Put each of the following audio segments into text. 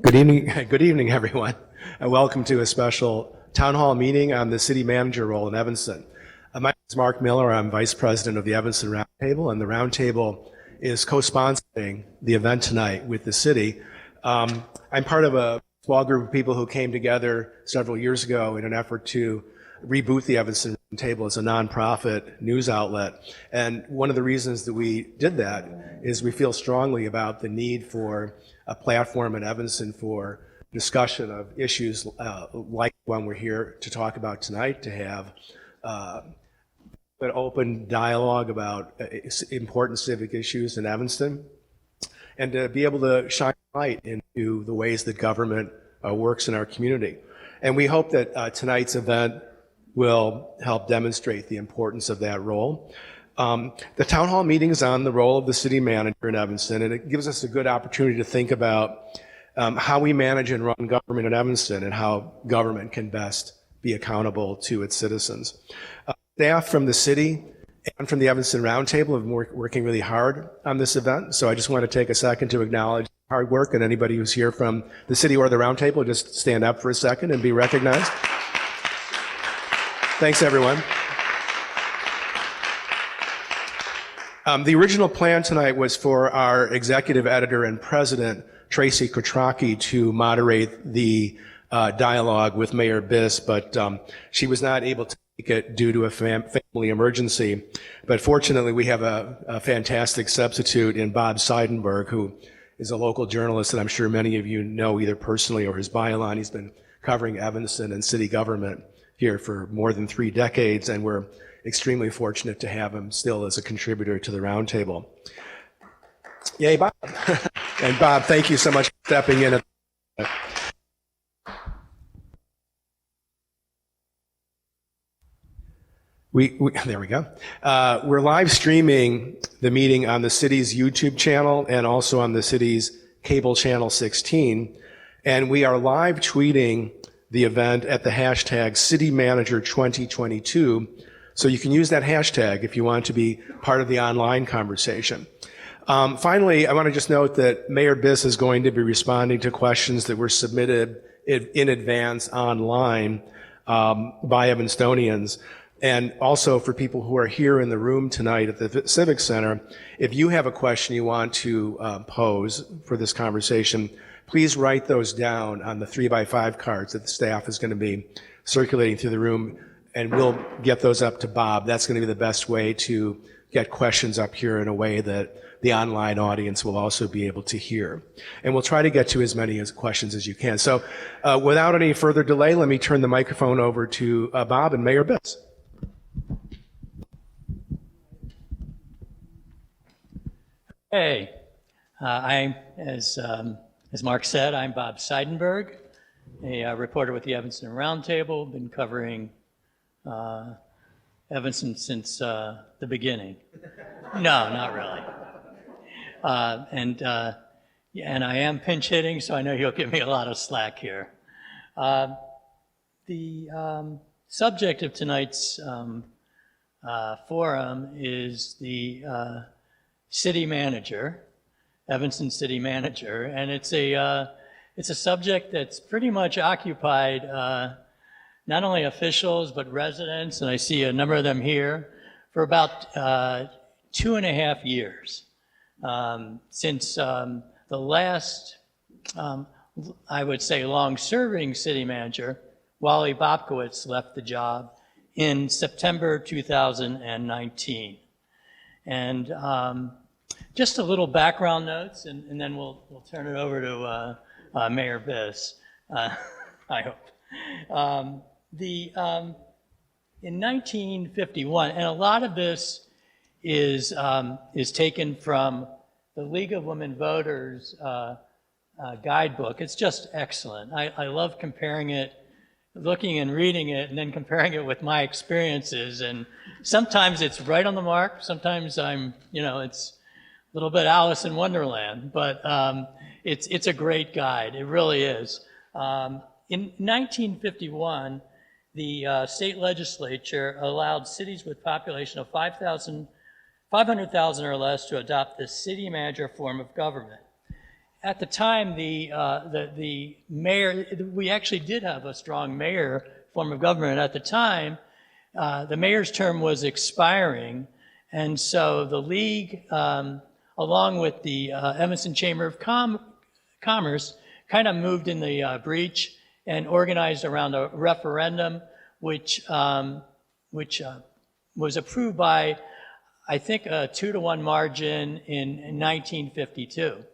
Good evening, good evening, everyone, and welcome to a special town hall meeting on the city manager role in Evanston. My name is Mark Miller. I'm vice president of the Evanston Roundtable, and the Roundtable is co-sponsoring the event tonight with the city. I'm part of a small group of people who came together several years ago in an effort to reboot the Evanston Roundtable as a nonprofit news outlet. And one of the reasons that we did that is we feel strongly about the need for a platform in Evanston for discussion of issues like the one we're here to talk about tonight, to have an open dialogue about important civic issues in Evanston, and to be able to shine light into the ways that government works in our community. And we hope that tonight's event will help demonstrate the importance of that role. The town hall meeting is on the role of the city manager in Evanston, and it gives us a good opportunity to think about how we manage and run government in Evanston and how government can best be accountable to its citizens. Staff from the city and from the Evanston Roundtable have been working really hard on this event, so I just want to take a second to acknowledge hard work, and anybody who's here from the city or the Roundtable, just stand up for a second and be recognized. Thanks, everyone. The original plan tonight was for our executive editor and president, Tracy Kotraki, to moderate the dialogue with Mayor Biss, but she was not able to make it due to a family emergency. But fortunately, we have a fantastic substitute in Bob Seidenberg, who is a local journalist that I'm sure many of you know either personally or his byline. He's been covering Evanston and city government here for more than 3 decades, and we're extremely fortunate to have him still as a contributor to the Roundtable. Yay, Bob. And Bob, thank you so much for stepping in. There we go. We're live streaming the meeting on the city's YouTube channel and also on the city's cable channel 16. And we are live tweeting the event at the hashtag CityManager2022. So you can use that hashtag if you want to be part of the online conversation. Finally, I want to just note that Mayor Biss is going to be responding to questions that were submitted in advance online by Evanstonians. And also for people who are here in the room tonight at the Civic Center, if you have a question you want to pose for this conversation, please write those down on the 3x5 cards that the staff is going to be circulating through the room, and we'll get those up to Bob. That's going to be the best way to get questions up here in a way that the online audience will also be able to hear. And we'll try to get to as many questions as you can. So without any further delay, let me turn the microphone over to Bob and Mayor Biss. Hey, as Mark said, I'm Bob Seidenberg, a reporter with the Evanston Roundtable. Been covering Evanston since the beginning. No, not really. And I am pinch hitting, so I know you'll give me a lot of slack here. The subject of tonight's forum is the city manager, Evanston city manager, and it's a subject that's pretty much occupied not only officials but residents, and I see a number of them here, for about 2.5 years. Since the last, I would say, long-serving city manager, Wally Bobkowitz, left the job in September 2019. And just a little background notes, and then we'll turn it over to Mayor Biss, I hope. In 1951, and a lot of this is taken from the League of Women Voters guidebook. It's just excellent. I love comparing it, looking and reading it, and then comparing it with my experiences. And sometimes it's right on the mark. Sometimes it's a little bit Alice in Wonderland, but it's a great guide. It really is. In 1951, the state legislature allowed cities with population of 500,000 or less to adopt the city manager form of government. at the time, the mayor, we actually did have a strong mayor form of government. At the time, the mayor's term was expiring, and so the league, along with the Evanston Chamber of Commerce, kind of moved in the breach and organized around a referendum, which was approved by, I think, a 2-to-1 margin in 1952.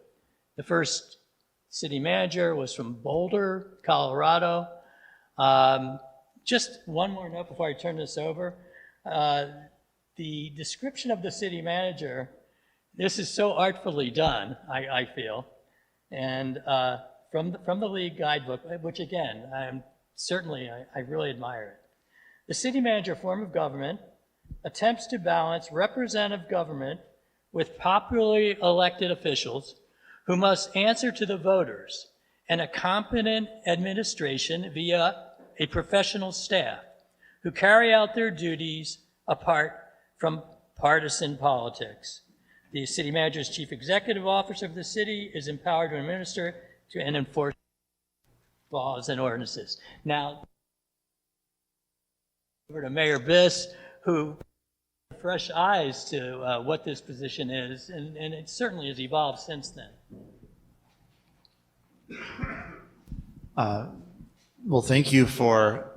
The first city manager was from Boulder, Colorado. Just one more note before I turn this over. The description of the city manager, this is so artfully done, I feel. And from the league guidebook, which again, I really admire it. The city manager form of government attempts to balance representative government with popularly elected officials who must answer to the voters and a competent administration via a professional staff who carry out their duties apart from partisan politics. The city manager is chief executive officer of the city, is empowered to administer and enforce laws and ordinances. Now, over to Mayor Biss, who fresh eyes to what this position is, and it certainly has evolved since then. Well, thank you for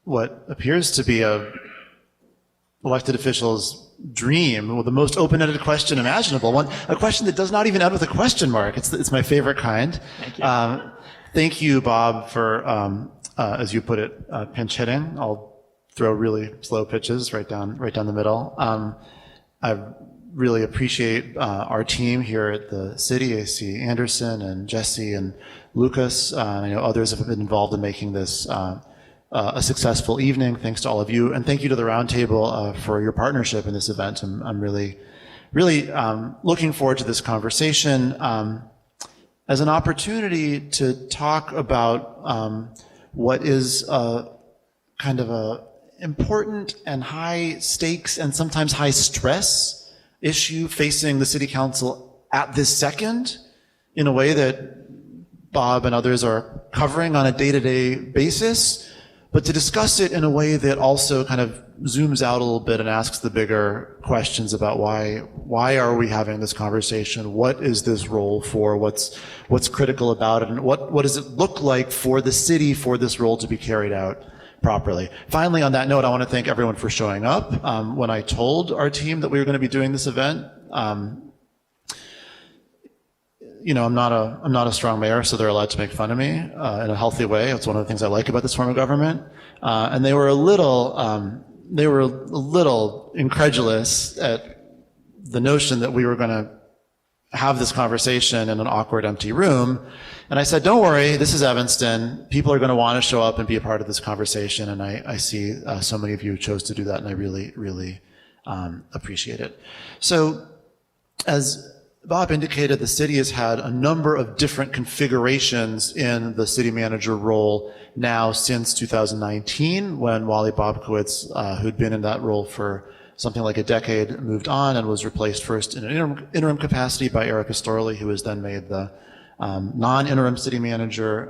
what appears to be a elected official's dream, with the most open-ended question imaginable. A question that does not even end with a question mark. It's my favorite kind. Thank you. Thank you, Bob, for as you put it, pinch hitting. I'll throw really slow pitches right down the middle. I really appreciate our team here at the city. I see Anderson and Jesse and Lucas. I know others have been involved in making this a successful evening. Thanks to all of you, and thank you to the Roundtable for your partnership in this event. I'm really looking forward to this conversation as an opportunity to talk about what is kind of a important and high stakes and sometimes high stress issue facing the City Council at this second, in a way that Bob and others are covering on a day-to-day basis, but to discuss it in a way that also kind of zooms out a little bit and asks the bigger questions about why are we having this conversation? What is this role for? What's critical about it? And what does it look like for the city for this role to be carried out properly? Finally, on that note, I want to thank everyone for showing up. When I told our team that we were going to be doing this event, you know, I'm not a strong mayor, so they're allowed to make fun of me in a healthy way. It's one of the things I like about this form of government. And they were a little incredulous at the notion that we were going to have this conversation in an awkward, empty room. And I said, don't worry, this is Evanston. People are going to want to show up and be a part of this conversation. And I see so many of you chose to do that, and I really, really appreciate it. So, as Bob indicated, the city has had a number of different configurations in the city manager role now since 2019, when Wally Bobkowitz, who'd been in that role for something like a decade, moved on and was replaced first in an interim capacity by Erica Storley, who was then made the non-interim city manager,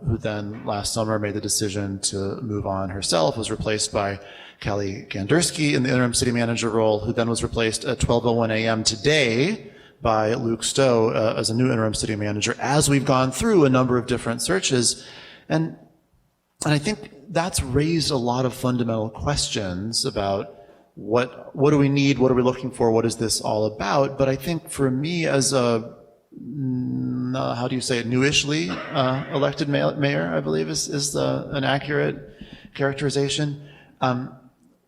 who then last summer made the decision to move on herself, was replaced by Kelly Gandersky in the interim city manager role, who then was replaced at 12:01 a.m. today by Luke Stowe as a new interim city manager, as we've gone through a number of different searches. And I think that's raised a lot of fundamental questions about what do we need, what are we looking for, what is this all about? But I think for me as a, how do you say it, newishly elected mayor, I believe is an accurate characterization.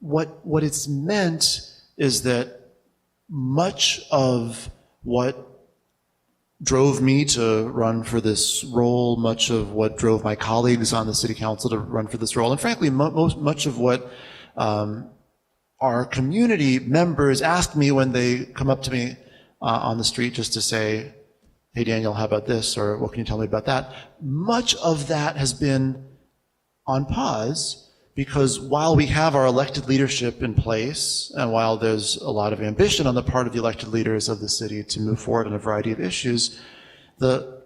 What it's meant is that much of what drove me to run for this role, much of what drove my colleagues on the city council to run for this role, and frankly, much of what our community members ask me when they come up to me on the street just to say, hey Daniel, how about this? Or what can you tell me about that? Much of that has been on pause, because while we have our elected leadership in place, and while there's a lot of ambition on the part of the elected leaders of the city to move forward on a variety of issues, the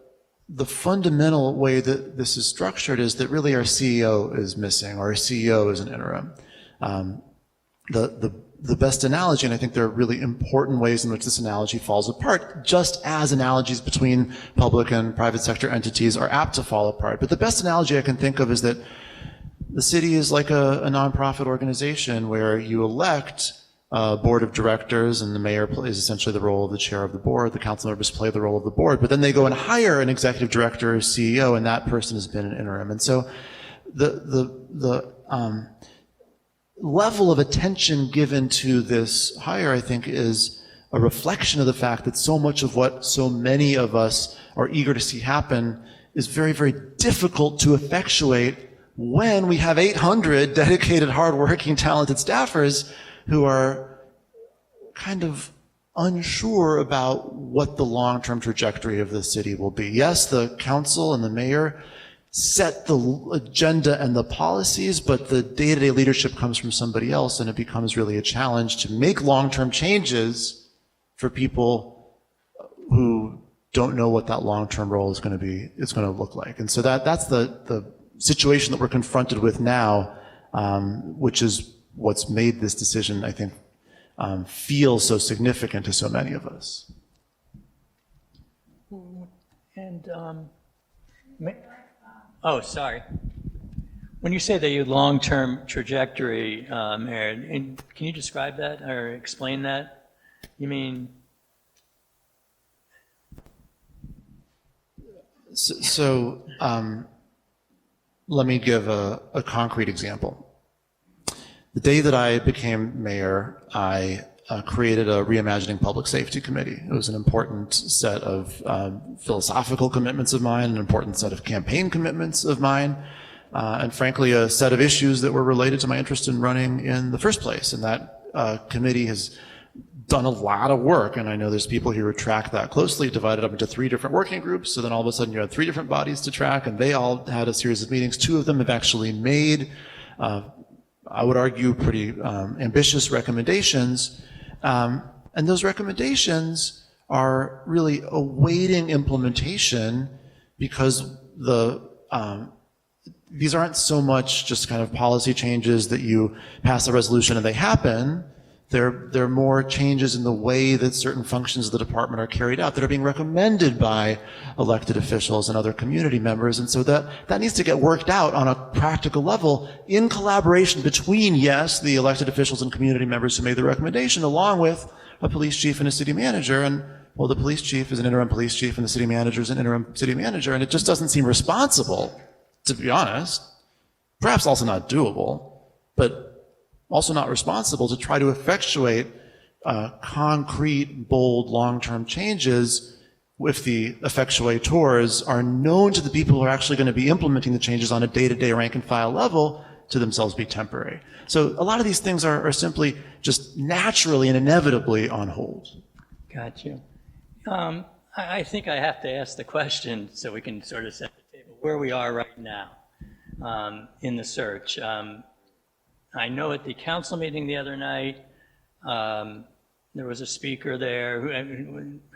the fundamental way that this is structured is that really our CEO is missing, or our CEO is an interim. The best analogy, and I think there are really important ways in which this analogy falls apart, just as analogies between public and private sector entities are apt to fall apart. But the best analogy I can think of is that the city is like a nonprofit organization where you elect a board of directors, and the mayor plays essentially the role of the chair of the board. The council members play the role of the board, but then they go and hire an executive director or CEO, and that person has been an interim. And so the level of attention given to this hire, I think, is a reflection of the fact that so much of what so many of us are eager to see happen is very, very difficult to effectuate when we have 800 dedicated, hardworking, talented staffers who are kind of unsure about what the long-term trajectory of the city will be. Yes, the council and the mayor set the agenda and the policies, but the day-to-day leadership comes from somebody else, and it becomes really a challenge to make long-term changes for people who don't know what that long-term role is going to look like. And so that's the situation that we're confronted with now, which is what's made this decision, I think, feel so significant to so many of us. And, oh, sorry. When you say the long-term trajectory, Mayor, can you describe that or explain that? You mean? So let me give a concrete example. The day that I became mayor, I created a Reimagining Public Safety Committee. It was an important set of philosophical commitments of mine, an important set of campaign commitments of mine, and frankly, a set of issues that were related to my interest in running in the first place. And that committee has done a lot of work, and I know there's people here who track that closely, divided up into 3 different working groups, so then all of a sudden you had 3 different bodies to track, and they all had a series of meetings. 2 of them have actually made, I would argue, pretty ambitious recommendations. And those recommendations are really awaiting implementation because these aren't so much just kind of policy changes that you pass a resolution and they happen. They're more changes in the way that certain functions of the department are carried out that are being recommended by elected officials and other community members. And so that needs to get worked out on a practical level in collaboration between, yes, the elected officials and community members who made the recommendation, along with a police chief and a city manager. And well, the police chief is an interim police chief and the city manager is an interim city manager. And it just doesn't seem responsible, to be honest. Perhaps also not doable, but also not responsible to try to effectuate concrete, bold, long-term changes if the effectuators are known to the people who are actually going to be implementing the changes on a day-to-day rank-and-file level to themselves be temporary. So a lot of these things are simply just naturally and inevitably on hold. Got you. I think I have to ask the question so we can sort of set the table where we are right now in the search. I know at the council meeting the other night, there was a speaker there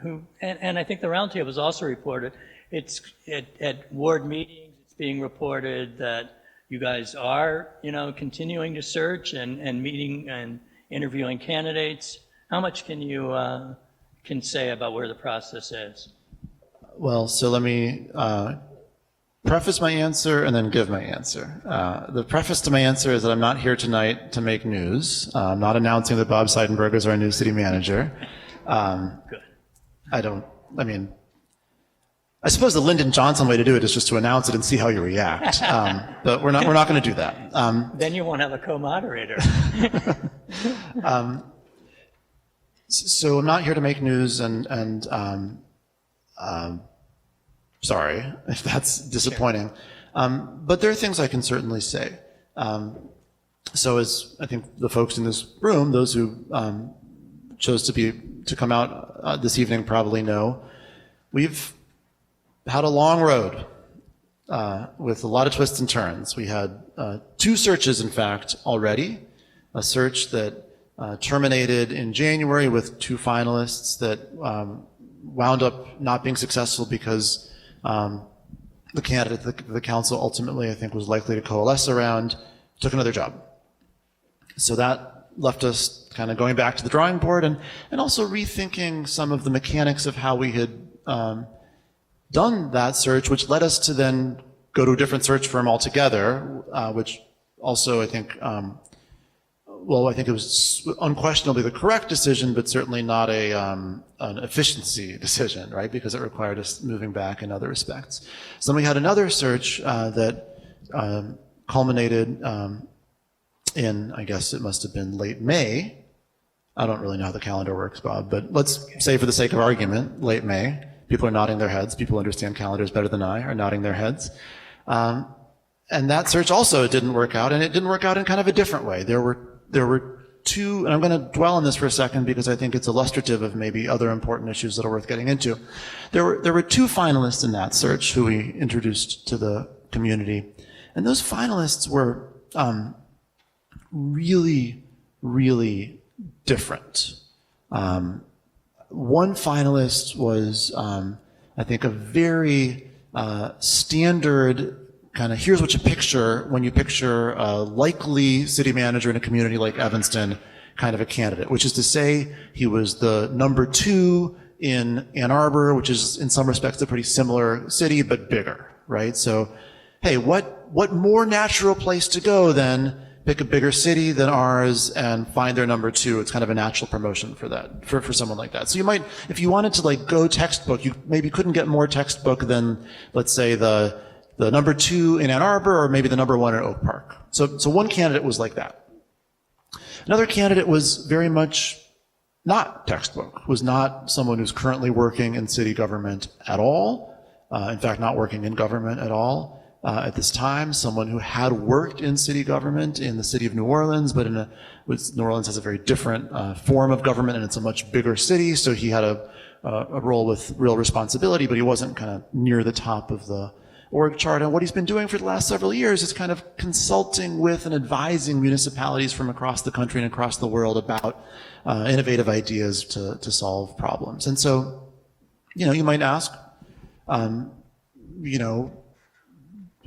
who and I think the roundtable was also reported. It's at ward meetings, it's being reported that you guys are, continuing to search and meeting and interviewing candidates. How much can you can say about where the process is? Well, so let me preface my answer and then give my answer. The preface to my answer is that I'm not here tonight to make news. I'm not announcing that Bob Seidenberg is our new city manager. Good. I suppose the Lyndon Johnson way to do it is just to announce it and see how you react. But we're not going to do that. Then you won't have a co-moderator. So I'm not here to make news and sorry if that's disappointing. Sure. But there are things I can certainly say. So as I think the folks in this room, those who chose to come out this evening probably know, we've had a long road with a lot of twists and turns. We had 2 searches, in fact, already. A search that terminated in January with 2 finalists that wound up not being successful because the candidate that the council ultimately, I think, was likely to coalesce around took another job. So that left us kind of going back to the drawing board and also rethinking some of the mechanics of how we had done that search, which led us to then go to a different search firm altogether, which also I think, I think it was unquestionably the correct decision, but certainly not an efficiency decision, right? Because it required us moving back in other respects. So then we had another search that culminated in, I guess it must have been late May. I don't really know how the calendar works, Bob, but let's say for the sake of argument, late May. People are nodding their heads. People who understand calendars better than I are nodding their heads. And that search also didn't work out, and it didn't work out in kind of a different way. There were two, and I'm going to dwell on this for a second because I think it's illustrative of maybe other important issues that are worth getting into. There were two finalists in that search who we introduced to the community, and those finalists were really, really different. One finalist was, I think, a very standard kind of, here's what you picture when you picture a likely city manager in a community like Evanston kind of a candidate, which is to say he was the number 2 in Ann Arbor, which is in some respects a pretty similar city, but bigger, right? So, hey, what more natural place to go than pick a bigger city than ours and find their number 2. It's kind of a natural promotion for that, for someone like that. So you might, if you wanted to like go textbook, you maybe couldn't get more textbook than, let's say, the number 2 in Ann Arbor or maybe the number 1 in Oak Park. So one candidate was like that. Another candidate was very much not textbook, was not someone who's currently working in city government at all. In fact, not working in government at all. At this time, someone who had worked in city government in the city of New Orleans, but New Orleans has a very different form of government, and it's a much bigger city, so he had a role with real responsibility, but he wasn't kind of near the top of the org chart. And what he's been doing for the last several years is kind of consulting with and advising municipalities from across the country and across the world about innovative ideas to solve problems. And so, you might ask,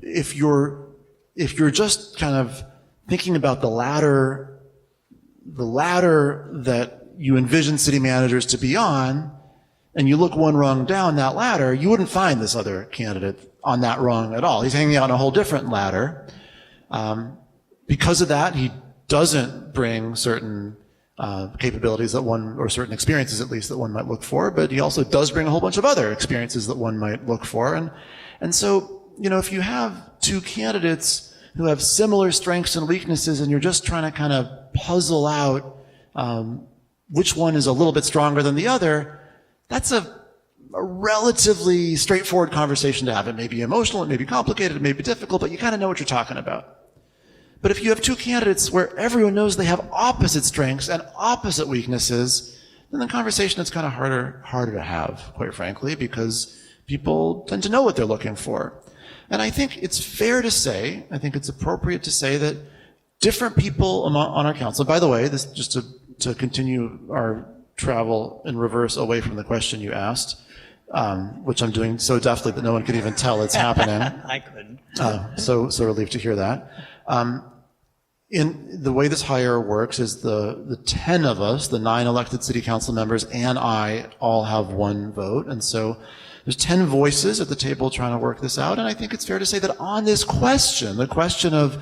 if you're just kind of thinking about the ladder that you envision city managers to be on, and you look one rung down that ladder, you wouldn't find this other candidate on that rung at all. He's hanging out on a whole different ladder. Because of that, he doesn't bring certain capabilities that one, or certain experiences at least, that one might look for, but he also does bring a whole bunch of other experiences that one might look for. And so, if you have two candidates who have similar strengths and weaknesses and you're just trying to kind of puzzle out which one is a little bit stronger than the other, that's a relatively straightforward conversation to have. It may be emotional, it may be complicated, it may be difficult, but you kind of know what you're talking about. But if you have two candidates where everyone knows they have opposite strengths and opposite weaknesses, then the conversation is kind of harder to have, quite frankly, because people tend to know what they're looking for. And I think it's fair to say, I think it's appropriate to say that different people on our council, by the way, this just to continue our travel in reverse away from the question you asked, which I'm doing so deftly that no one could even tell it's happening. I couldn't. So relieved to hear that. In the way this hire works is the 10 of us, the 9 elected city council members and I all have one vote. And so there's 10 voices at the table trying to work this out. And I think it's fair to say that on this question, the question of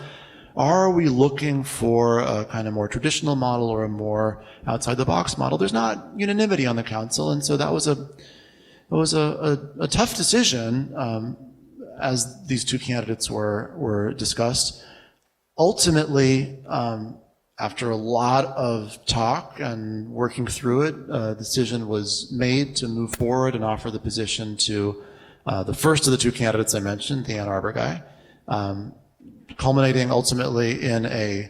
are we looking for a kind of more traditional model or a more outside the box model, there's not unanimity on the council. And so that was a tough decision as these two candidates were discussed. Ultimately, after a lot of talk and working through it, a decision was made to move forward and offer the position to the first of the two candidates I mentioned, the Ann Arbor guy, culminating ultimately in a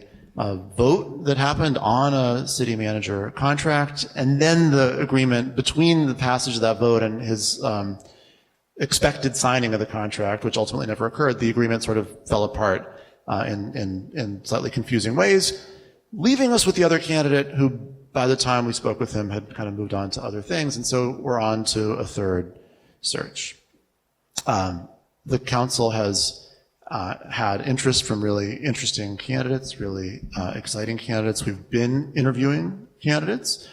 vote that happened on a city manager contract, and then the agreement between the passage of that vote and his expected signing of the contract, which ultimately never occurred. The agreement sort of fell apart in slightly confusing ways, leaving us with the other candidate who, by the time we spoke with him, had kind of moved on to other things. And so we're on to a third search. The council has had interest from really interesting candidates, really exciting candidates. We've been interviewing candidates.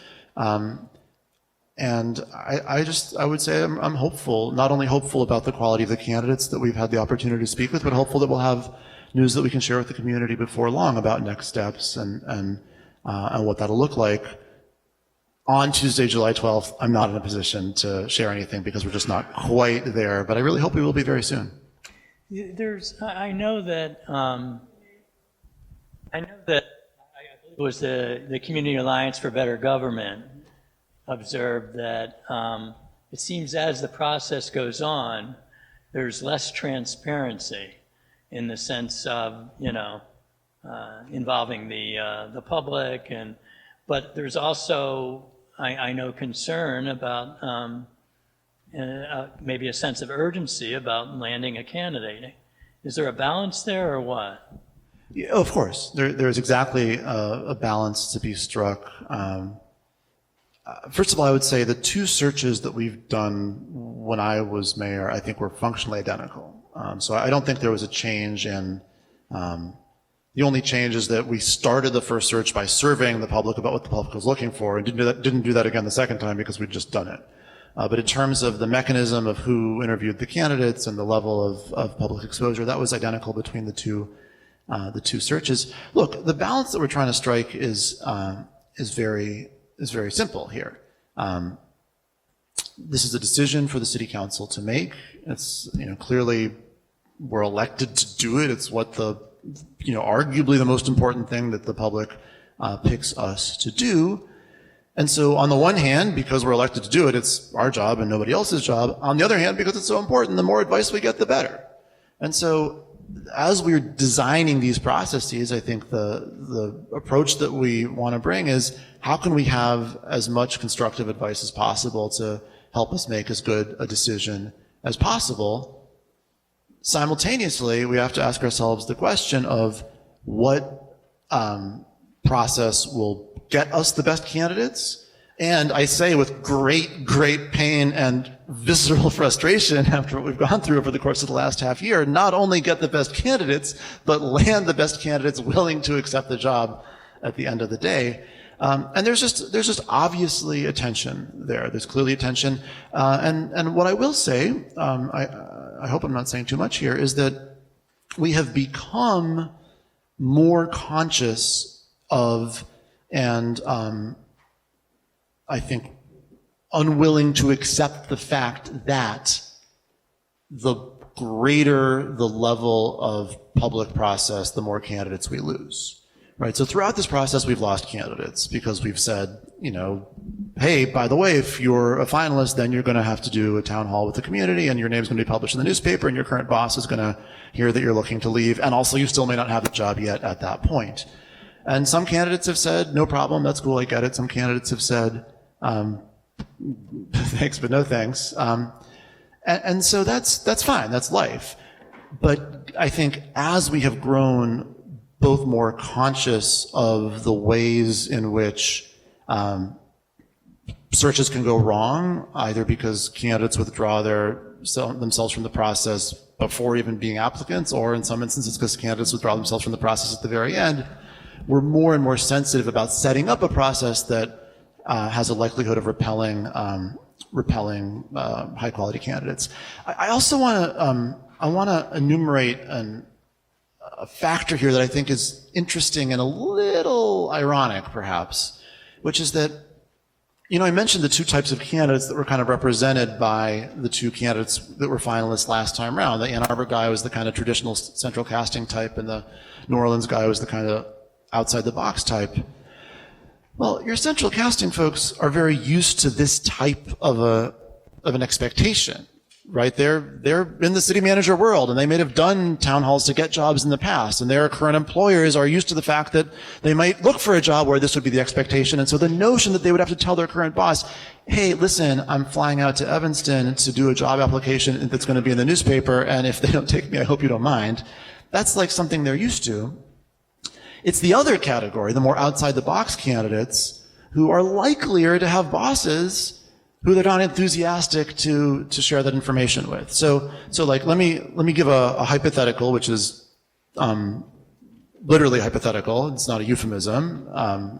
And I would say I'm hopeful, not only hopeful about the quality of the candidates that we've had the opportunity to speak with, but hopeful that we'll have news that we can share with the community before long about next steps and what that'll look like. On Tuesday, July 12th, I'm not in a position to share anything because we're just not quite there, but I really hope we will be very soon. I know that it was the Community Alliance for Better Government observed that it seems as the process goes on, there's less transparency in the sense of, involving the public, but there's also, I know, concern about maybe a sense of urgency about landing a candidate. Is there a balance there or what? Yeah, of course, there's exactly a balance to be struck. First of all, I would say the two searches that we've done when I was mayor, I think were functionally identical. So I don't think there was a change in, the only change is that we started the first search by surveying the public about what the public was looking for, and didn't do that again the second time because we'd just done it. But in terms of the mechanism of who interviewed the candidates and the level of public exposure, that was identical between the two searches. Look, the balance that we're trying to strike is very simple here. This is a decision for the city council to make. It's, clearly we're elected to do it. It's what arguably the most important thing that the public picks us to do. And so on the one hand, because we're elected to do it, it's our job and nobody else's job. On the other hand, because it's so important, the more advice we get, the better. And so as we're designing these processes, I think the approach that we want to bring is how can we have as much constructive advice as possible to help us make as good a decision as possible. Simultaneously, we have to ask ourselves the question of what process will get us the best candidates. And I say with great, great pain and visceral frustration after what we've gone through over the course of the last half year, not only get the best candidates, but land the best candidates willing to accept the job at the end of the day. And there's just obviously a tension there. There's clearly a tension. And what I will say, I hope I'm not saying too much here, is that we have become more conscious of and I think unwilling to accept the fact that the greater the level of public process, the more candidates we lose. Right? So throughout this process, we've lost candidates because we've said, hey, by the way, if you're a finalist, then you're going to have to do a town hall with the community and your name's going to be published in the newspaper and your current boss is going to hear that you're looking to leave. And also you still may not have the job yet at that point. And some candidates have said, no problem, that's cool, I get it. Some candidates have said, thanks, but no thanks. And so that's fine, that's life. But I think as we have grown both more conscious of the ways in which searches can go wrong, either because candidates withdraw themselves from the process before even being applicants, or in some instances because candidates withdraw themselves from the process at the very end, we're more and more sensitive about setting up a process that has a likelihood of repelling high-quality candidates. I also want to enumerate a factor here that I think is interesting and a little ironic, perhaps, which is that, I mentioned the two types of candidates that were kind of represented by the two candidates that were finalists last time around. The Ann Arbor guy was the kind of traditional central casting type, and the New Orleans guy was the kind of outside-the-box type. Well, your central casting folks are very used to this type of an expectation, right? They're in the city manager world, and they may have done town halls to get jobs in the past, and their current employers are used to the fact that they might look for a job where this would be the expectation. And so the notion that they would have to tell their current boss, hey, listen, I'm flying out to Evanston to do a job application that's going to be in the newspaper, and if they don't take me, I hope you don't mind. That's like something they're used to. It's the other category, the more outside-the-box candidates, who are likelier to have bosses who they're not enthusiastic to share that information with. So like, let me give a hypothetical, which is literally hypothetical. It's not a euphemism.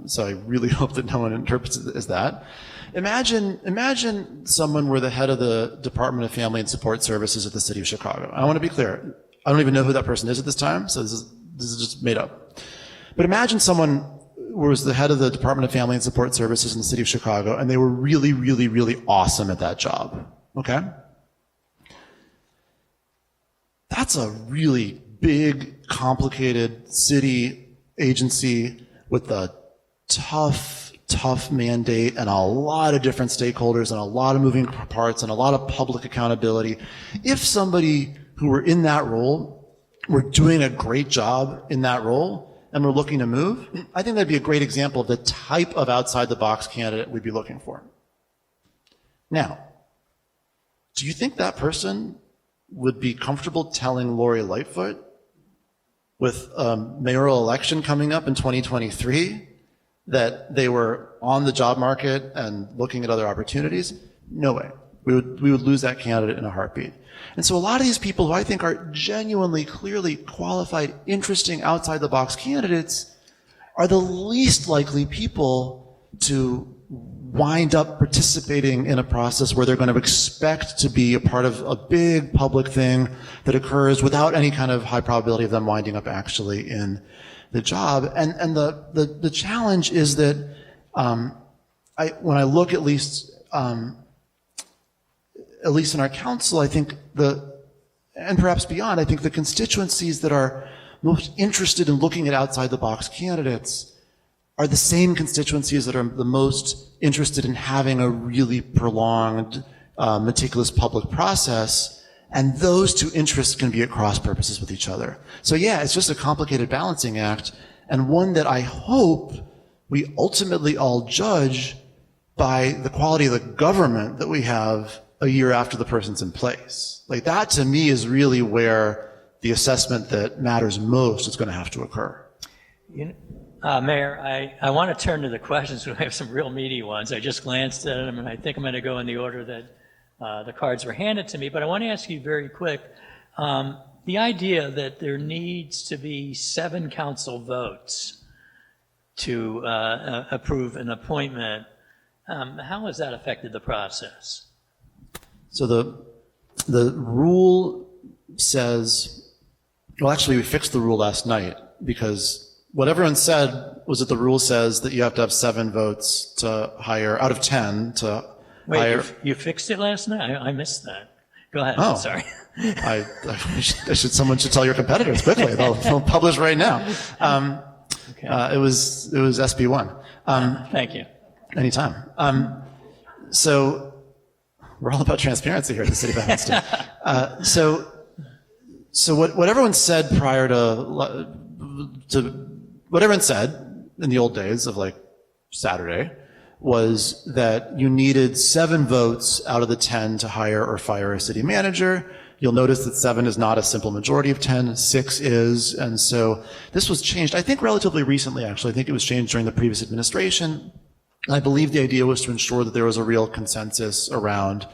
So I really hope that no one interprets it as that. Imagine someone were the head of the Department of Family and Support Services at the City of Chicago. I want to be clear. I don't even know who that person is at this time, so this is just made up. But imagine someone was the head of the Department of Family and Support Services in the City of Chicago, and they were really, really, really awesome at that job. Okay? That's a really big, complicated city agency with a tough mandate and a lot of different stakeholders and a lot of moving parts and a lot of public accountability. If somebody who were in that role were doing a great job in that role and were looking to move, I think that'd be a great example of the type of outside-the-box candidate we'd be looking for. Now, do you think that person would be comfortable telling Lori Lightfoot, with a mayoral election coming up in 2023, that they were on the job market and looking at other opportunities? No way. We would lose that candidate in a heartbeat. And so a lot of these people who I think are genuinely, clearly qualified, interesting, outside-the-box candidates are the least likely people to wind up participating in a process where they're going to expect to be a part of a big public thing that occurs without any kind of high probability of them winding up actually in the job. And the challenge is that when I look at least in our council, I think and perhaps beyond, I think the constituencies that are most interested in looking at outside the box candidates are the same constituencies that are the most interested in having a really prolonged, meticulous public process. And those two interests can be at cross purposes with each other. So yeah, it's just a complicated balancing act, and one that I hope we ultimately all judge by the quality of the government that we have a year after the person's in place. Like, that to me is really where the assessment that matters most is going to have to occur. Mayor, I want to turn to the questions. We have some real meaty ones. I just glanced at them, and I think I'm going to go in the order that the cards were handed to me, but I want to ask you very quick, the idea that there needs to be 7 council votes to approve an appointment, how has that affected the process? So the rule says, well, actually we fixed the rule last night, because what everyone said was that the rule says that you have to have 7 votes to hire, out of 10 to Wait, you fixed it last night? I missed that. Go ahead. Oh. Sorry. Someone should tell your competitors quickly. They'll publish right now. Okay. It was SB1. Thank you. Anytime. So we're all about transparency here at the City of Evanston. So what everyone said prior to what everyone said in the old days of like Saturday was that you needed 7 votes out of the 10 to hire or fire a city manager. You'll notice that 7 is not a simple majority of 10, 6 is, and so this was changed, I think relatively recently actually. I think it was changed during the previous administration. I believe the idea was to ensure that there was a real consensus around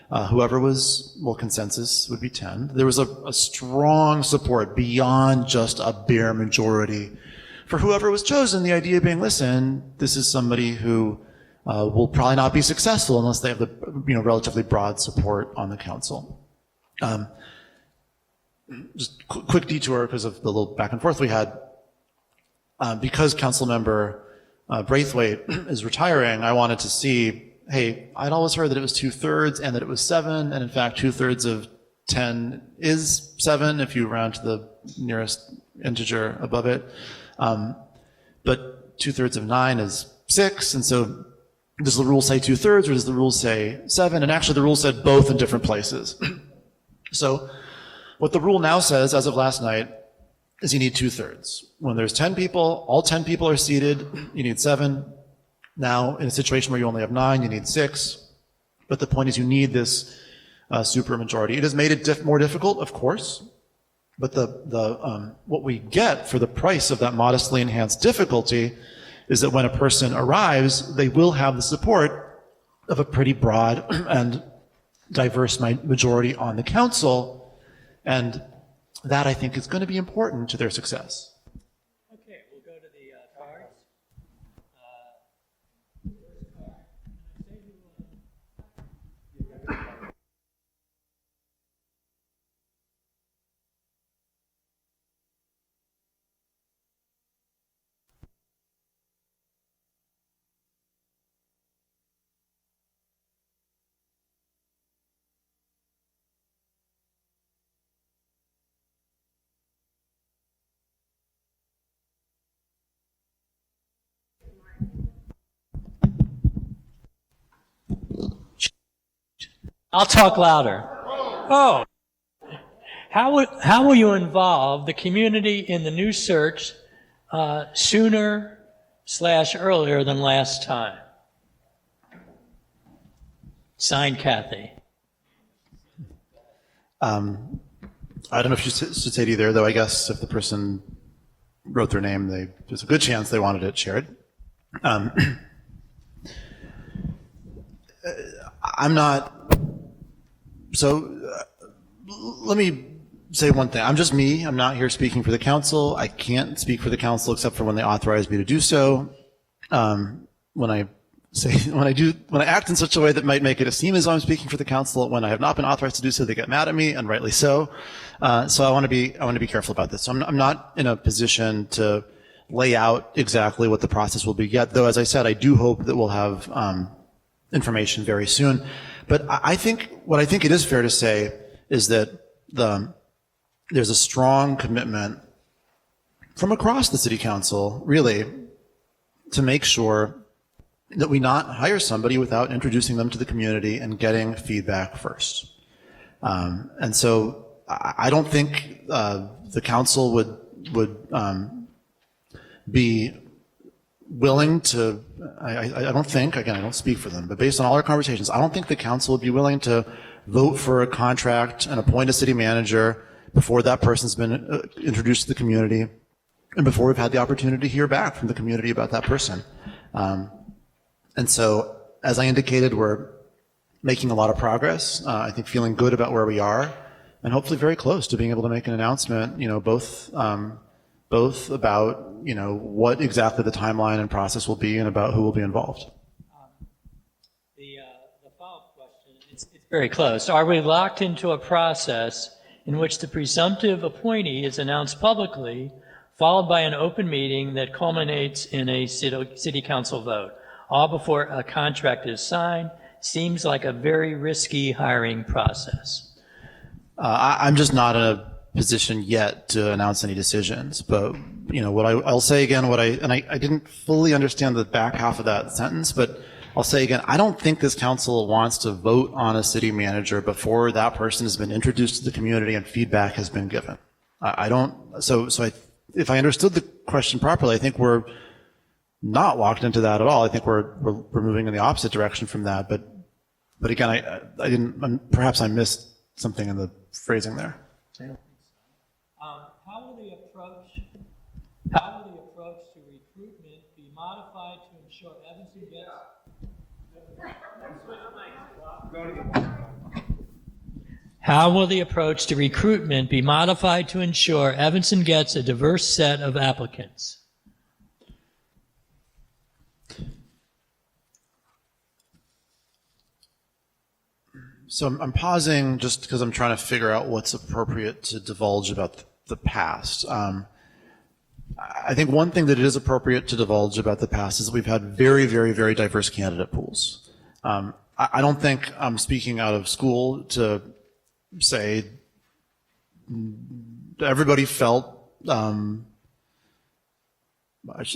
consensus would be 10. There was a strong support beyond just a bare majority for whoever was chosen, the idea being, listen, this is somebody who will probably not be successful unless they have the relatively broad support on the council. Just quick detour because of the little back and forth we had. Because council member Braithwaite is retiring, I wanted to see, hey, I'd always heard that it was 2/3 and that it was 7, and in fact 2/3 of 10 is 7 if you round to the nearest integer above it. But 2/3 of 9 is 6, and so does the rule say 2/3 or does the rule say 7? And actually the rule said both in different places. So what the rule now says, as of last night, is you need 2/3. When there's 10 people, all 10 people are seated, you need 7. Now, in a situation where you only have 9, you need 6. But the point is you need this supermajority. It has made it more difficult, of course, but what we get for the price of that modestly enhanced difficulty is that when a person arrives, they will have the support of a pretty broad and diverse majority on the council, and that I think is going to be important to their success. Okay, we'll go to the cards. I'll talk louder. Oh, how will you involve the community in the new search sooner/earlier than last time? Signed, Kathy. I don't know if you should say it either, though I guess if the person wrote their name, there's a good chance they wanted it shared. I'm not, so let me say one thing. I'm just me. I'm not here speaking for the council. I can't speak for the council except for when they authorize me to do so. When I act in such a way that might make it seem as though I'm speaking for the council, when I have not been authorized to do so, they get mad at me, and rightly so. So I want to be careful about this. So I'm not in a position to lay out exactly what the process will be yet, though, as I said, I do hope that we'll have information very soon. But what I think it is fair to say is that there's a strong commitment from across the city council, really, to make sure that we not hire somebody without introducing them to the community and getting feedback first. And so I don't think the council would be willing to, I don't think, again, I don't speak for them, but based on all our conversations, I don't think the council would be willing to vote for a contract and appoint a city manager before that person's been introduced to the community and before we've had the opportunity to hear back from the community about that person. And so, as I indicated, we're making a lot of progress. I think feeling good about where we are, and hopefully very close to being able to make an announcement, both about, what exactly the timeline and process will be and about who will be involved. The follow-up question, it's very close. Are we locked into a process in which the presumptive appointee is announced publicly, followed by an open meeting that culminates in a city council vote, all before a contract is signed? Seems like a very risky hiring process. I'm just not in a position yet to announce any decisions, but what I'll say again, I didn't fully understand the back half of that sentence, but I'll say again, I don't think this council wants to vote on a city manager before that person has been introduced to the community and feedback has been given. If I understood the question properly, I think we're not locked into that at all. I think we're moving in the opposite direction from that. But again, I didn't. Perhaps I missed something in the phrasing there. How will the approach to recruitment be modified to ensure Evanston gets? How will the approach to recruitment be modified to ensure Evanston gets a diverse set of applicants? So I'm pausing just because I'm trying to figure out what's appropriate to divulge about the past. I think one thing that it is appropriate to divulge about the past is that we've had very, very, very diverse candidate pools. I don't think I'm speaking out of school to say everybody felt,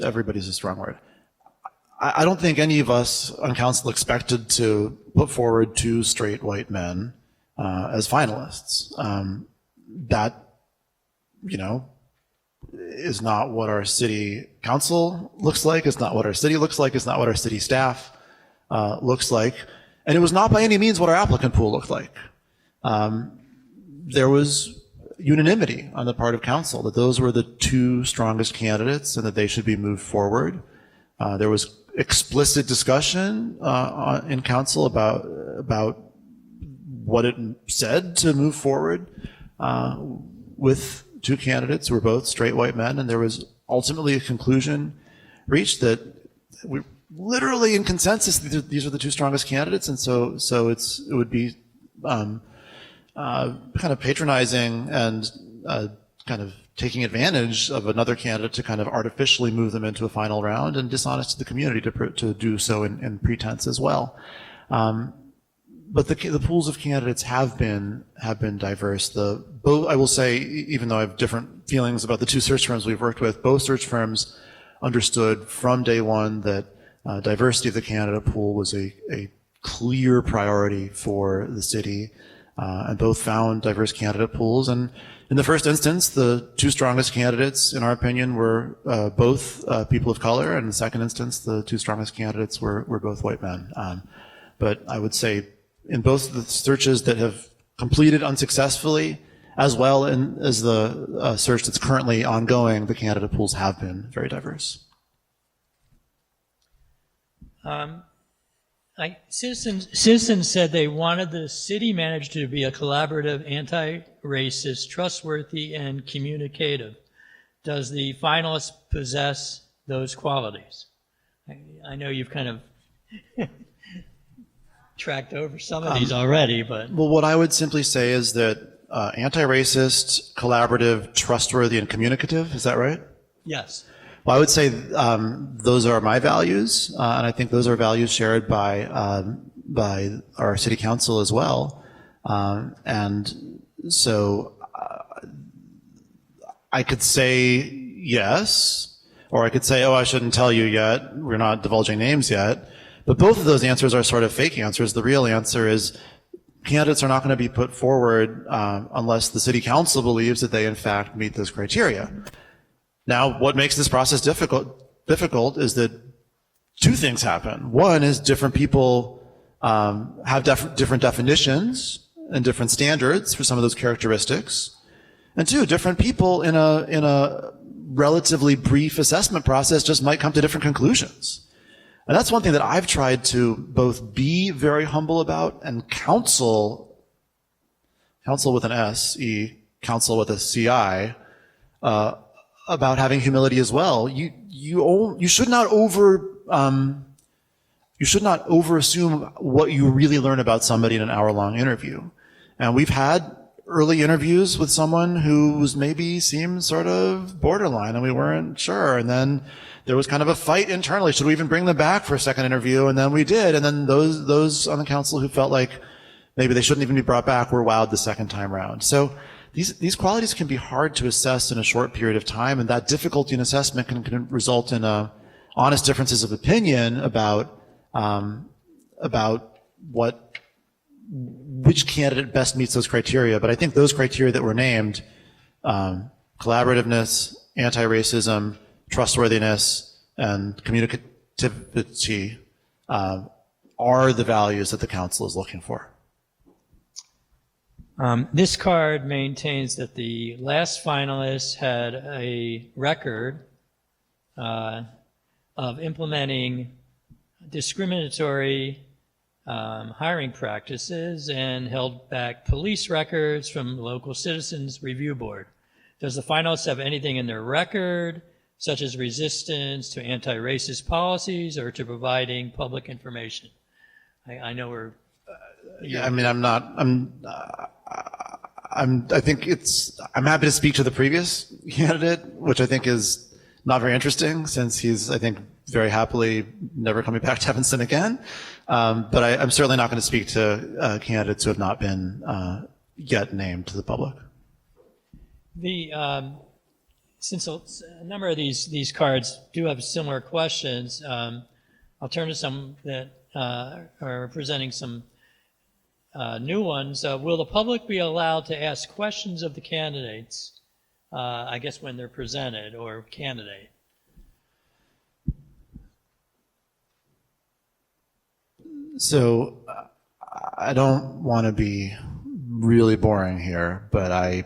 everybody's a strong word. I don't think any of us on council expected to put forward 2 straight white men as finalists. That, is not what our city council looks like. It's not what our city looks like. It's not what our city staff looks like. And it was not by any means what our applicant pool looked like. There was unanimity on the part of council that those were the 2 strongest candidates and that they should be moved forward. There was explicit discussion in council about what it said to move forward with two candidates who were both straight white men, and there was ultimately a conclusion reached that we literally in consensus these are the two strongest candidates, and so it would be kind of patronizing and kind of taking advantage of another candidate to kind of artificially move them into a final round, and dishonest to the community to do so in pretense as well. But the pools of candidates have been diverse. I will say, even though I have different feelings about the two search firms we've worked with, both search firms understood from day one that diversity of the candidate pool was a clear priority for the city, and both found diverse candidate pools. And in the first instance, the two strongest candidates, in our opinion, were both people of color, and in the second instance, the two strongest candidates were both white men. But I would say in both the searches that have completed unsuccessfully, as well as the search that's currently ongoing, the candidate pools have been very diverse. Citizens said they wanted the city manager to be a collaborative, anti-racist, trustworthy, and communicative. Does the finalist possess those qualities? I know you've kind of tracked over some of these already, but... Well, what I would simply say is that anti-racist, collaborative, trustworthy, and communicative, is that right? Yes. Well, I would say those are my values, and I think those are values shared by our city council as well. And so I could say yes, or I could say, oh, I shouldn't tell you yet. We're not divulging names yet. But both of those answers are sort of fake answers. The real answer is candidates are not going to be put forward unless the city council believes that they in fact meet those criteria. Now, what makes this process difficult is that two things happen. One is different people have different definitions and different standards for some of those characteristics. And two, different people in a relatively brief assessment process just might come to different conclusions. And that's one thing that I've tried to both be very humble about and counsel with an S, counsel with a CI, about having humility as well. You should not overassume what you really learn about somebody in an hour-long interview. And we've had early interviews with someone who maybe seemed sort of borderline, and we weren't sure. And then there was kind of a fight internally. Should we even bring them back for a second interview? And then we did. And then those on the council who felt like maybe they shouldn't even be brought back were wowed the second time around. So these qualities can be hard to assess in a short period of time, and that difficulty in assessment can result in honest differences of opinion about which candidate best meets those criteria. But I think those criteria that were named, collaborativeness, anti-racism, trustworthiness, and communicativity, are the values that the council is looking for. This card maintains that the last finalist had a record of implementing discriminatory hiring practices and held back police records from the local citizens review board. Does the finalists have anything in their record, such as resistance to anti-racist policies or to providing public information? I know we're... Yeah, I mean, I'm happy to speak to the previous candidate, which I think is not very interesting since he's, I think, very happily never coming back to Evanston again. But I'm certainly not going to speak to candidates who have not been yet named to the public. Since a number of these cards do have similar questions, I'll turn to some that are presenting some new ones. Will the public be allowed to ask questions of the candidates, I guess when they're presented, or candidate? So I don't want to be really boring here, but I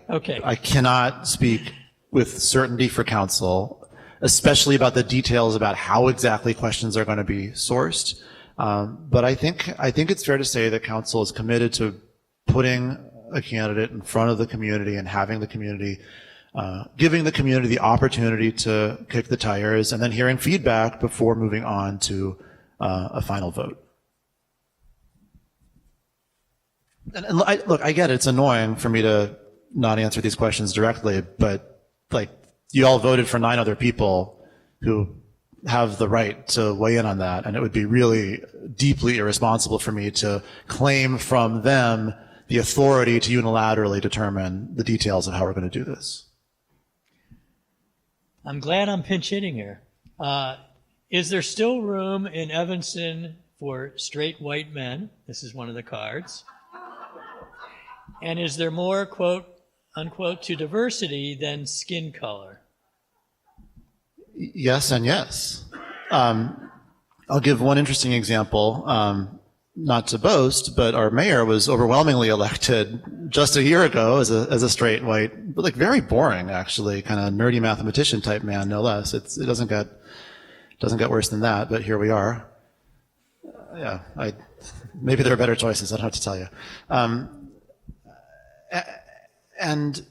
cannot speak with certainty for council especially about the details about how exactly questions are going to be sourced. But I think it's fair to say that council is committed to putting a candidate in front of the community and having the community, giving the community the opportunity to kick the tires and then hearing feedback before moving on to a final vote. And look, I get it. It's annoying for me to not answer these questions directly, but like you all voted for 9 other people who have the right to weigh in on that, and it would be really deeply irresponsible for me to claim from them the authority to unilaterally determine the details of how we're going to do this. I'm glad I'm pinch hitting here. Is there still room in Evanston for straight white men? This is one of the cards. And is there more, quote, unquote, to diversity than skin color? Yes and yes. I'll give one interesting example. Not to boast, but our mayor was overwhelmingly elected just a year ago as a straight white, but like very boring actually, kind of nerdy mathematician type man, no less. It doesn't get worse than that, but here we are. Yeah, maybe there are better choices. I don't have to tell you. And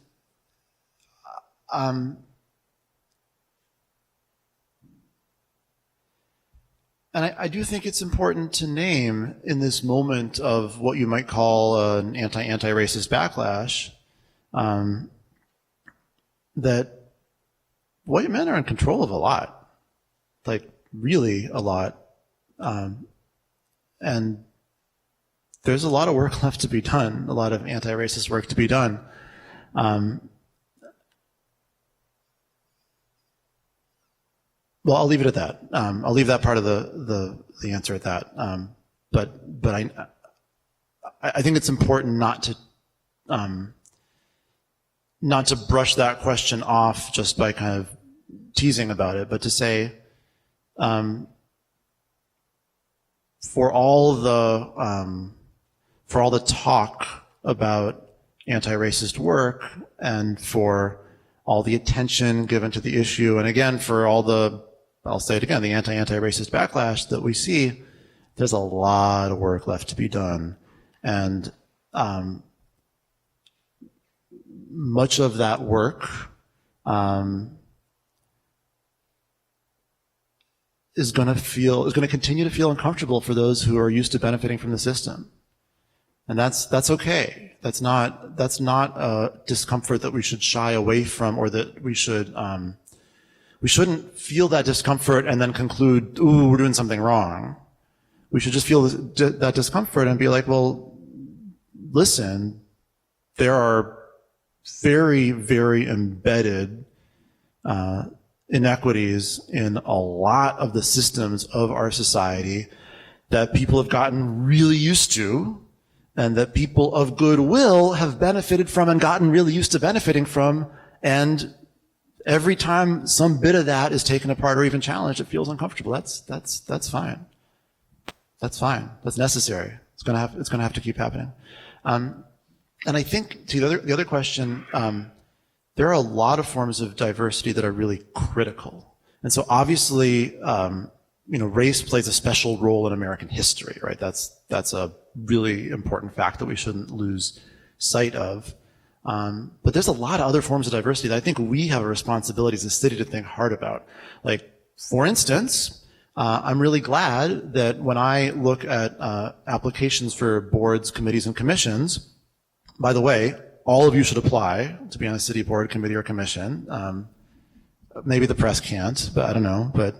I do think it's important to name in this moment of what you might call an anti-racist backlash, that white men are in control of a lot, like really a lot. And there's a lot of work left to be done, a lot of anti-racist work to be done. Well, I'll leave it at that. I'll leave that part of the answer at that. But I think it's important not to brush that question off just by kind of teasing about it, but to say, for all the talk about anti-racist work and for all the attention given to the issue, and again, for all I'll say it again, the anti-racist backlash that we see, there's a lot of work left to be done. And much of that work is going to continue to feel uncomfortable for those who are used to benefiting from the system. And that's okay. That's not a discomfort that we should shy away from, or that we shouldn't feel that discomfort and then conclude, ooh, we're doing something wrong. We should just feel that discomfort and be like, well, listen, there are very, very embedded inequities in a lot of the systems of our society that people have gotten really used to, and that people of goodwill have benefited from and gotten really used to benefiting from. And every time some bit of that is taken apart or even challenged, it feels uncomfortable. That's fine. That's fine. That's necessary. It's gonna have to keep happening. And I think to the other question, there are a lot of forms of diversity that are really critical. And so obviously, race plays a special role in American history, right? That's a really important fact that we shouldn't lose sight of. But there's a lot of other forms of diversity that I think we have a responsibility as a city to think hard about. Like, for instance, I'm really glad that when I look at applications for boards, committees, and commissions, by the way, all of you should apply to be on a city board, committee, or commission. Maybe the press can't, but I don't know. But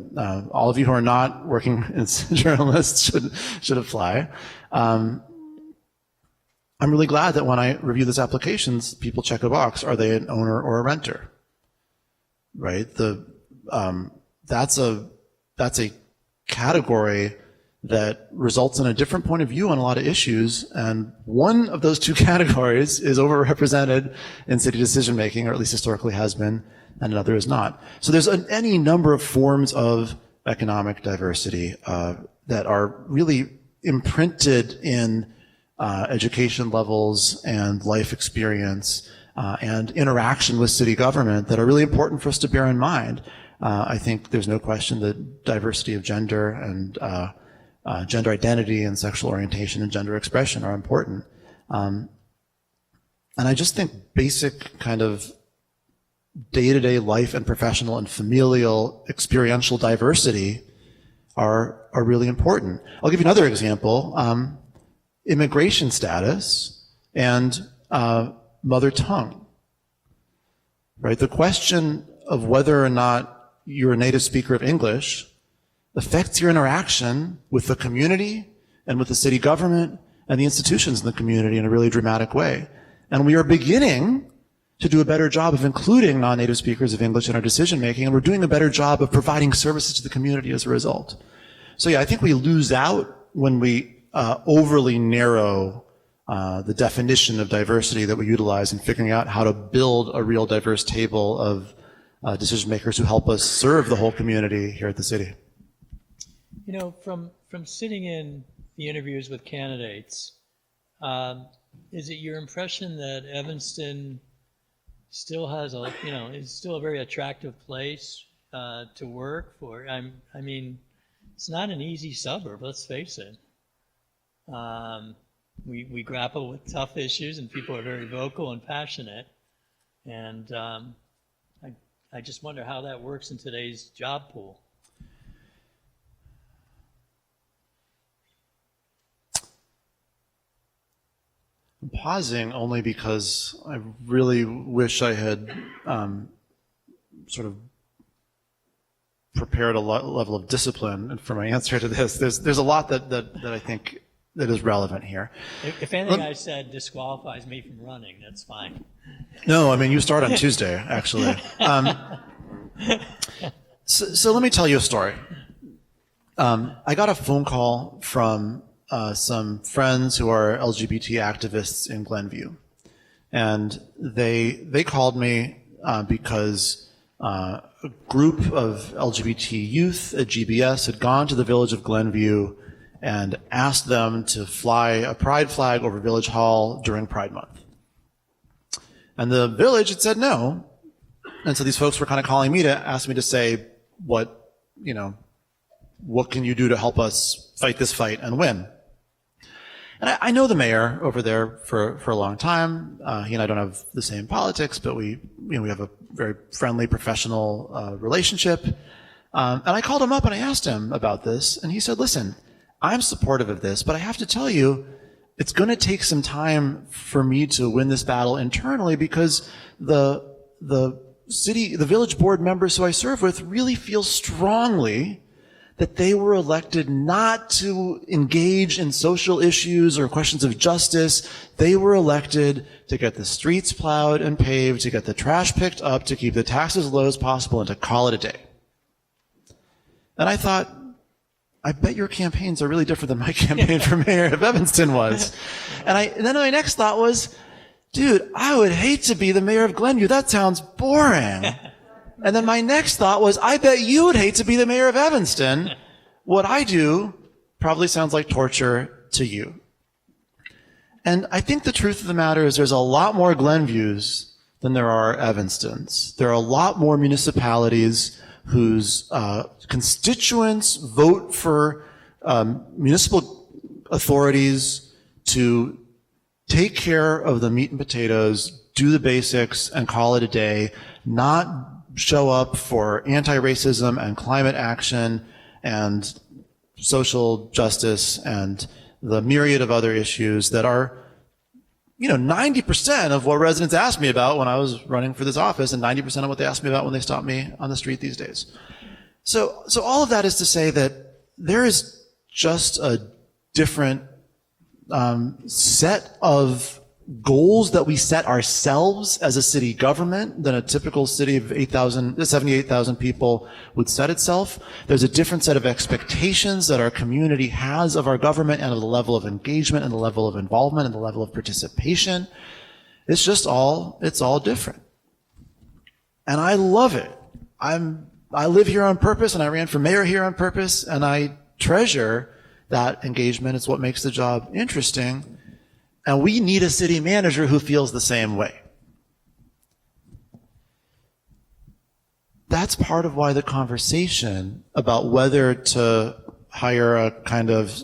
all of you who are not working as journalists should apply. I'm really glad that when I review those applications, people check a box: are they an owner or a renter? Right. That's a category that results in a different point of view on a lot of issues, and one of those two categories is overrepresented in city decision making, or at least historically has been, and another is not. So there's any number of forms of economic diversity that are really imprinted in education levels and life experience and interaction with city government that are really important for us to bear in mind. I think there's no question that diversity of gender and gender identity and sexual orientation and gender expression are important. And I just think basic kind of day-to-day life and professional and familial experiential diversity are really important. I'll give you another example. Immigration status and mother tongue, right? The question of whether or not you're a native speaker of English affects your interaction with the community and with the city government and the institutions in the community in a really dramatic way. And we are beginning to do a better job of including non-native speakers of English in our decision making, and we're doing a better job of providing services to the community as a result. So yeah, I think we lose out when we overly narrow the definition of diversity that we utilize in figuring out how to build a real diverse table of decision makers who help us serve the whole community here at the city. You know, from sitting in the interviews with candidates, is it your impression that Evanston still has is still a very attractive place to work for? I mean, it's not an easy suburb, let's face it. We grapple with tough issues, and people are very vocal and passionate. And I just wonder how that works in today's job pool. I'm pausing only because I really wish I had sort of prepared a level of discipline for my answer to this. There's a lot that I think that is relevant here. If anything I said disqualifies me from running, that's fine. No, I mean, you start on Tuesday, actually. So let me tell you a story. I got a phone call from some friends who are LGBT activists in Glenview. And they called me because a group of LGBT youth at GBS had gone to the village of Glenview and asked them to fly a pride flag over Village Hall during Pride Month. And the village had said no. And so these folks were kind of calling me to ask me to say, what can you do to help us fight this fight and win? And I know the mayor over there for a long time. He and I don't have the same politics, but we have a very friendly, professional relationship. And I called him up and I asked him about this, and he said, listen, I'm supportive of this, but I have to tell you, it's going to take some time for me to win this battle internally, because the village board members who I serve with really feel strongly that they were elected not to engage in social issues or questions of justice. They were elected to get the streets plowed and paved, to get the trash picked up, to keep the taxes as low as possible, and to call it a day. And I thought, I bet your campaigns are really different than my campaign for mayor of Evanston was. And then my next thought was, dude, I would hate to be the mayor of Glenview. That sounds boring. And then my next thought was, I bet you would hate to be the mayor of Evanston. What I do probably sounds like torture to you. And I think the truth of the matter is there's a lot more Glenviews than there are Evanstons. There are a lot more municipalities whose constituents vote for municipal authorities to take care of the meat and potatoes, do the basics, and call it a day, not show up for anti-racism and climate action and social justice and the myriad of other issues that are, 90% of what residents asked me about when I was running for this office, and 90% of what they ask me about when they stop me on the street these days. So all of that is to say that there is just a different set of goals that we set ourselves as a city government than a typical city of 78,000 people would set itself. There's a different set of expectations that our community has of our government and of the level of engagement and the level of involvement and the level of participation. It's all different. And I love it. I live here on purpose, and I ran for mayor here on purpose, and I treasure that engagement. It's what makes the job interesting. And we need a city manager who feels the same way. that's part of why the conversation about whether to hire a kind of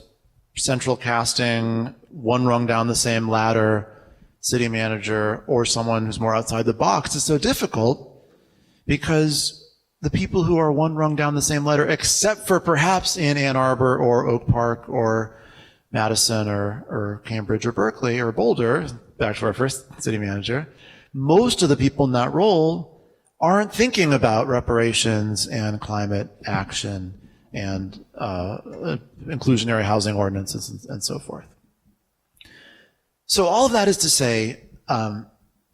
central casting, one rung down the same ladder city manager or someone who's more outside the box is so difficult, because the people who are one rung down the same ladder, except for perhaps in Ann Arbor or Oak Park or Madison or Cambridge or Berkeley or Boulder, back to our first city manager, most of the people in that role aren't thinking about reparations and climate action and inclusionary housing ordinances and so forth. So all of that is to say,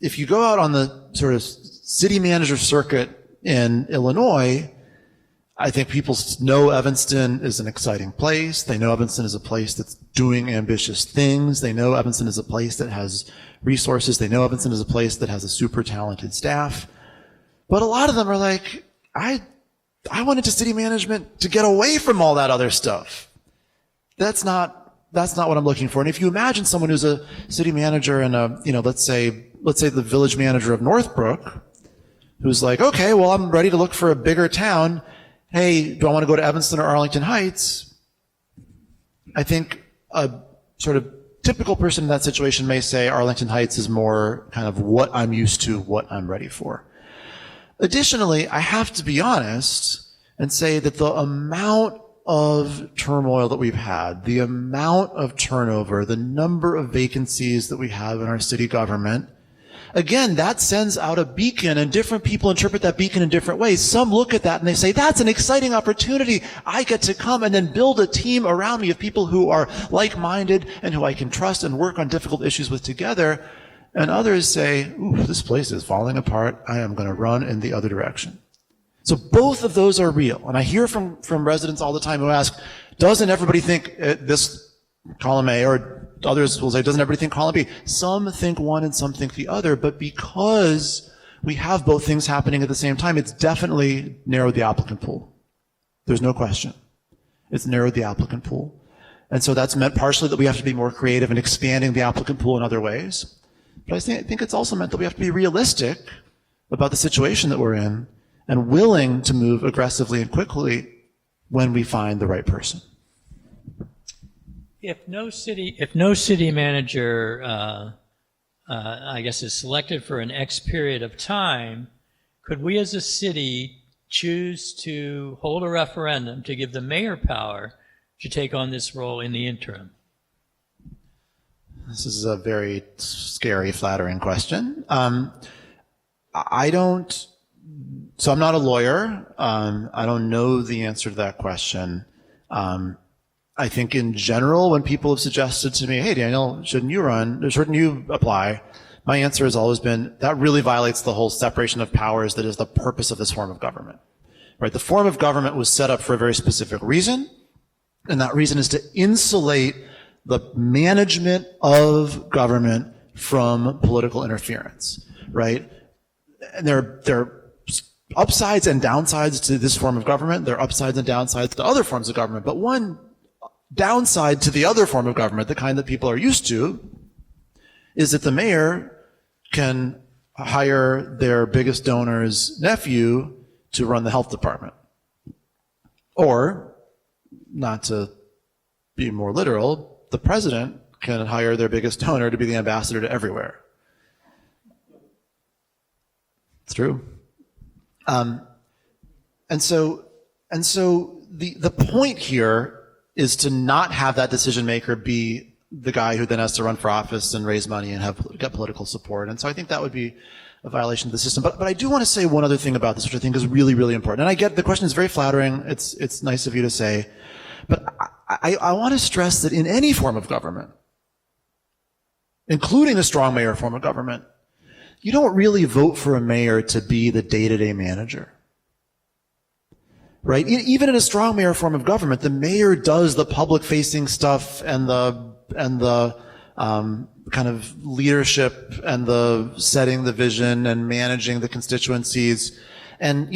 if you go out on the sort of city manager circuit in Illinois, I think people know Evanston is an exciting place. They know Evanston is a place that's doing ambitious things. They know Evanston is a place that has resources. They know Evanston is a place that has a super talented staff. But a lot of them are like, I went into city management to get away from all that other stuff. That's not what I'm looking for. And if you imagine someone who's a city manager in a, let's say the village manager of Northbrook, who's like, okay, well, I'm ready to look for a bigger town. Hey, do I want to go to Evanston or Arlington Heights? I think a sort of typical person in that situation may say Arlington Heights is more kind of what I'm used to, what I'm ready for. Additionally, I have to be honest and say that the amount of turmoil that we've had, the amount of turnover, the number of vacancies that we have in our city government, again, that sends out a beacon, and different people interpret that beacon in different ways. Some look at that and they say, that's an exciting opportunity. I get to come and then build a team around me of people who are like-minded and who I can trust and work on difficult issues with together. And others say, ooh, this place is falling apart. I am going to run in the other direction. So both of those are real. And I hear from residents all the time who ask, doesn't everybody think this column A, or others will say, doesn't everybody think column B? Some think one and some think the other, but because we have both things happening at the same time, it's definitely narrowed the applicant pool. There's no question. It's narrowed the applicant pool. And so that's meant partially that we have to be more creative in expanding the applicant pool in other ways. But I think it's also meant that we have to be realistic about the situation that we're in and willing to move aggressively and quickly when we find the right person. If no city manager, I guess, is selected for an X period of time, could we as a city choose to hold a referendum to give the mayor power to take on this role in the interim? This is a very scary, flattering question. So I'm not a lawyer. I don't know the answer to that question. I think in general, when people have suggested to me, hey, Daniel, shouldn't you apply? My answer has always been, that really violates the whole separation of powers that is the purpose of this form of government. Right? The form of government was set up for a very specific reason, and that reason is to insulate the management of government from political interference, right? And there are upsides and downsides to this form of government. There are upsides and downsides to other forms of government. But one downside to the other form of government, the kind that people are used to, is that the mayor can hire their biggest donor's nephew to run the health department. Or, not to be more literal, the president can hire their biggest donor to be the ambassador to everywhere. It's true. And so the point here is to not have that decision maker be the guy who then has to run for office and raise money and get political support. And so I think that would be a violation of the system. But I do want to say one other thing about this, which I think is really, really important. And I get the question is very flattering. It's nice of you to say. But I want to stress that in any form of government, including the strong mayor form of government, you don't really vote for a mayor to be the day-to-day manager. Right? Even in a strong mayor form of government, the mayor does the public-facing stuff and the kind of leadership and the setting the vision and managing the constituencies. And,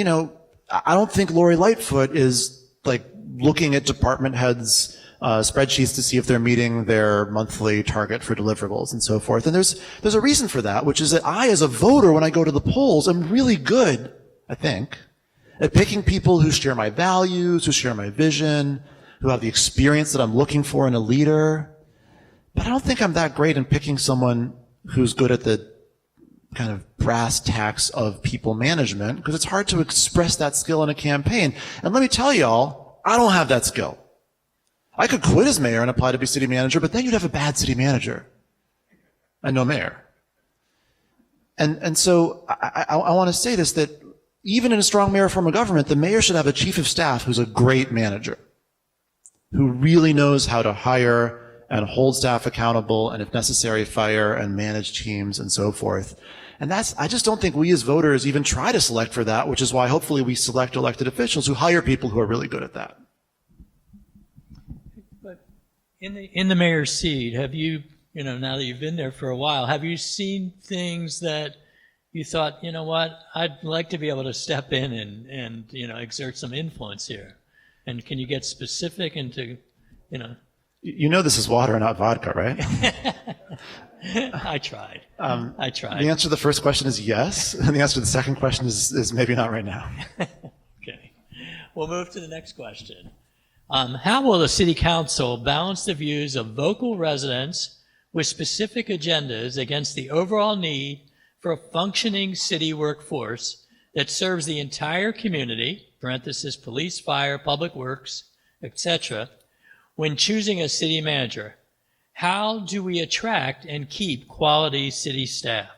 I don't think Lori Lightfoot is like looking at department heads' spreadsheets to see if they're meeting their monthly target for deliverables and so forth. And there's a reason for that, which is that I, as a voter, when I go to the polls, am really good, I think, at picking people who share my values, who share my vision, who have the experience that I'm looking for in a leader. But I don't think I'm that great in picking someone who's good at the kind of brass tacks of people management, because it's hard to express that skill in a campaign. And let me tell y'all, I don't have that skill. I could quit as mayor and apply to be city manager, but then you'd have a bad city manager and no mayor. And so I want to say this, that even in a strong mayor form of government, the mayor should have a chief of staff who's a great manager, who really knows how to hire and hold staff accountable, and if necessary, fire and manage teams and so forth. And I just don't think we as voters even try to select for that, which is why hopefully we select elected officials who hire people who are really good at that. But in the mayor's seat, have you, now that you've been there for a while, have you seen things that you thought, you know what, I'd like to be able to step in and exert some influence here? And can you get specific into, You know this is water, not vodka, right? I tried. I tried. The answer to the first question is yes, and the answer to the second question is maybe not right now. Okay. We'll move to the next question. How will the city council balance the views of vocal residents with specific agendas against the overall need for a functioning city workforce that serves the entire community, parenthesis, police, fire, public works, etc., when choosing a city manager? How do we attract and keep quality city staff?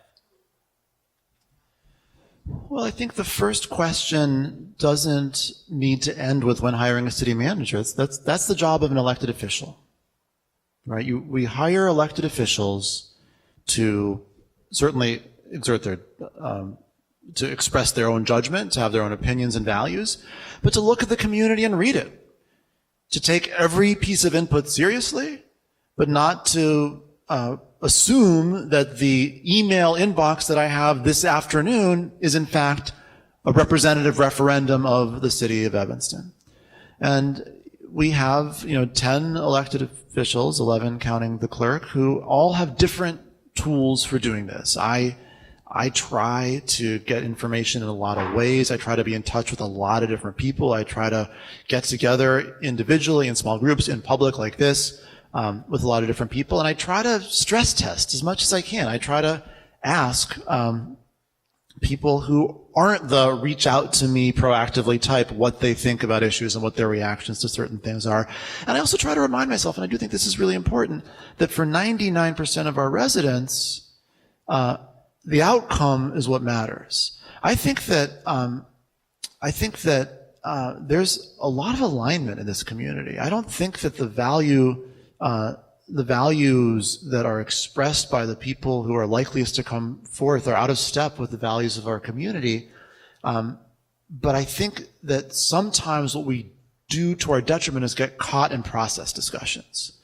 Well, I think the first question doesn't need to end with when hiring a city manager. That's the job of an elected official, right? We hire elected officials to certainly exert their, to express their own judgment, to have their own opinions and values, but to look at the community and read it, to take every piece of input seriously, but not to assume that the email inbox that I have this afternoon is in fact a representative referendum of the city of Evanston. And we have, 10 elected officials, 11 counting the clerk, who all have different tools for doing this. I try to get information in a lot of ways. I try to be in touch with a lot of different people. I try to get together individually in small groups in public like this with a lot of different people. And I try to stress test as much as I can. I try to ask people who aren't the reach out to me proactively type what they think about issues and what their reactions to certain things are. And I also try to remind myself, and I do think this is really important, that for 99% of our residents, the outcome is what matters. I think that there's a lot of alignment in this community. I don't think that the values that are expressed by the people who are likeliest to come forth are out of step with the values of our community. But I think that sometimes what we do to our detriment is get caught in process discussions.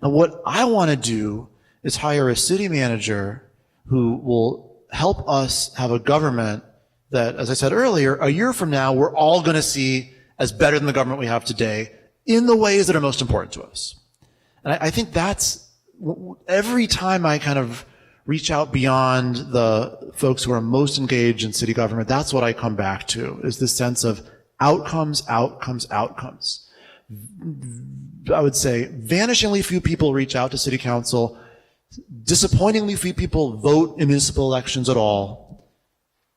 And what I want to do is hire a city manager who will help us have a government that, as I said earlier, a year from now, we're all going to see as better than the government we have today in the ways that are most important to us. And I think that's, every time I kind of reach out beyond the folks who are most engaged in city government, that's what I come back to, is this sense of outcomes, outcomes, outcomes. I would say vanishingly few people reach out to city council. Disappointingly few people vote in municipal elections at all,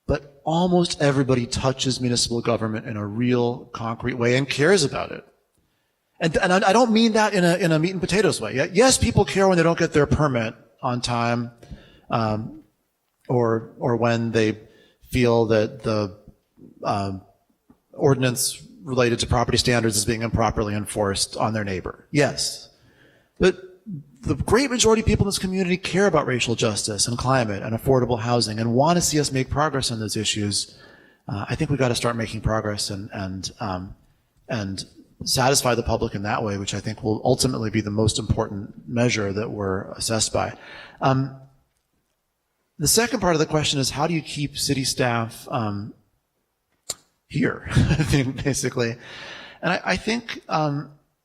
but almost everybody touches municipal government in a real concrete way and cares about it. And I don't mean that in a meat and potatoes way. Yes, people care when they don't get their permit on time, or when they feel that the ordinance related to property standards is being improperly enforced on their neighbor. Yes, but the great majority of people in this community care about racial justice and climate and affordable housing and want to see us make progress on those issues. I think we've got to start making progress and satisfy the public in that way, which I think will ultimately be the most important measure that we're assessed by. The second part of the question is, how do you keep city staff here, I think, basically. And I think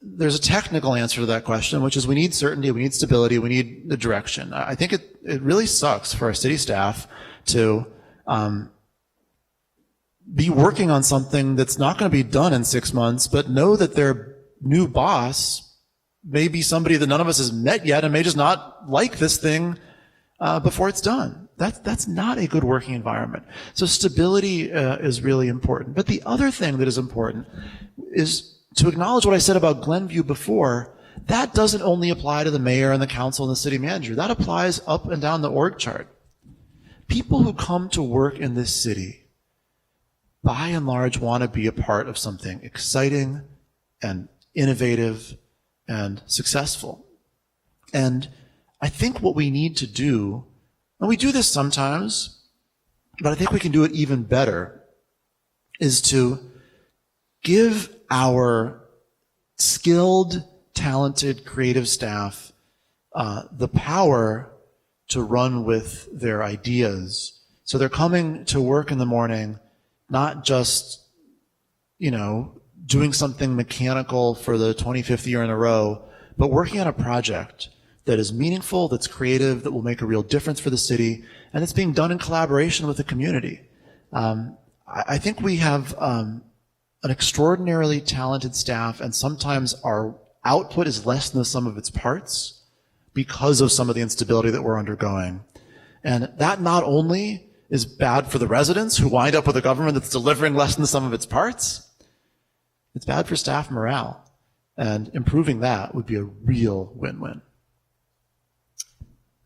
there's a technical answer to that question, which is we need certainty, we need stability, we need the direction. I think it really sucks for our city staff to be working on something that's not going to be done in 6 months, but know that their new boss may be somebody that none of us has met yet and may just not like this thing before it's done. That's not a good working environment. So stability is really important. But the other thing that is important is to acknowledge what I said about Glenview before. That doesn't only apply to the mayor and the council and the city manager. That applies up and down the org chart. People who come to work in this city, by and large, want to be a part of something exciting and innovative and successful. And I think what we need to do, and we do this sometimes, but I think we can do it even better, is to give our skilled, talented, creative staff the power to run with their ideas. So they're coming to work in the morning, not just, doing something mechanical for the 25th year in a row, but working on a project that is meaningful, that's creative, that will make a real difference for the city, and it's being done in collaboration with the community. I think we have an extraordinarily talented staff, and sometimes our output is less than the sum of its parts because of some of the instability that we're undergoing. And that not only is bad for the residents who wind up with a government that's delivering less than the sum of its parts, it's bad for staff morale. And improving that would be a real win-win.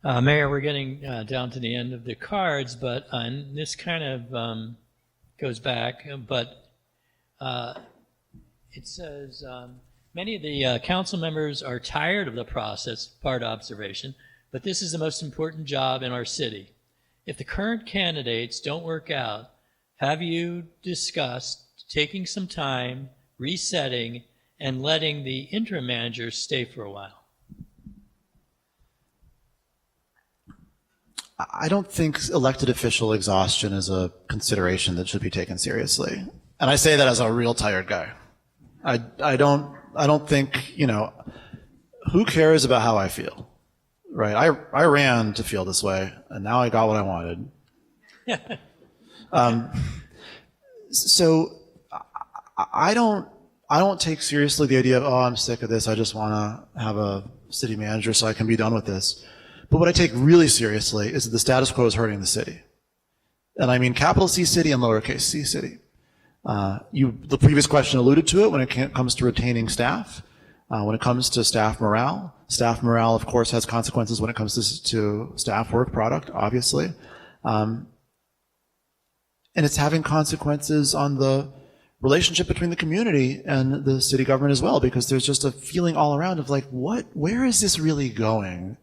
Mayor, we're getting down to the end of the cards, but and this kind of goes back, but it says, many of the council members are tired of the process, part observation, but this is the most important job in our city. If the current candidates don't work out, have you discussed taking some time, resetting, and letting the interim manager stay for a while? I don't think elected official exhaustion is a consideration that should be taken seriously. And I say that as a real tired guy. I don't think, who cares about how I feel, right? I ran to feel this way, and now I got what I wanted. So I don't take seriously the idea of, I'm sick of this, I just want to have a city manager so I can be done with this. But what I take really seriously is that the status quo is hurting the city. And I mean capital C city and lowercase c city. The previous question alluded to it when it comes to retaining staff. When it comes to staff morale, of course, has consequences when it comes to staff work product, obviously. And it's having consequences on the relationship between the community and the city government as well, because there's just a feeling all around of like, where is this really going?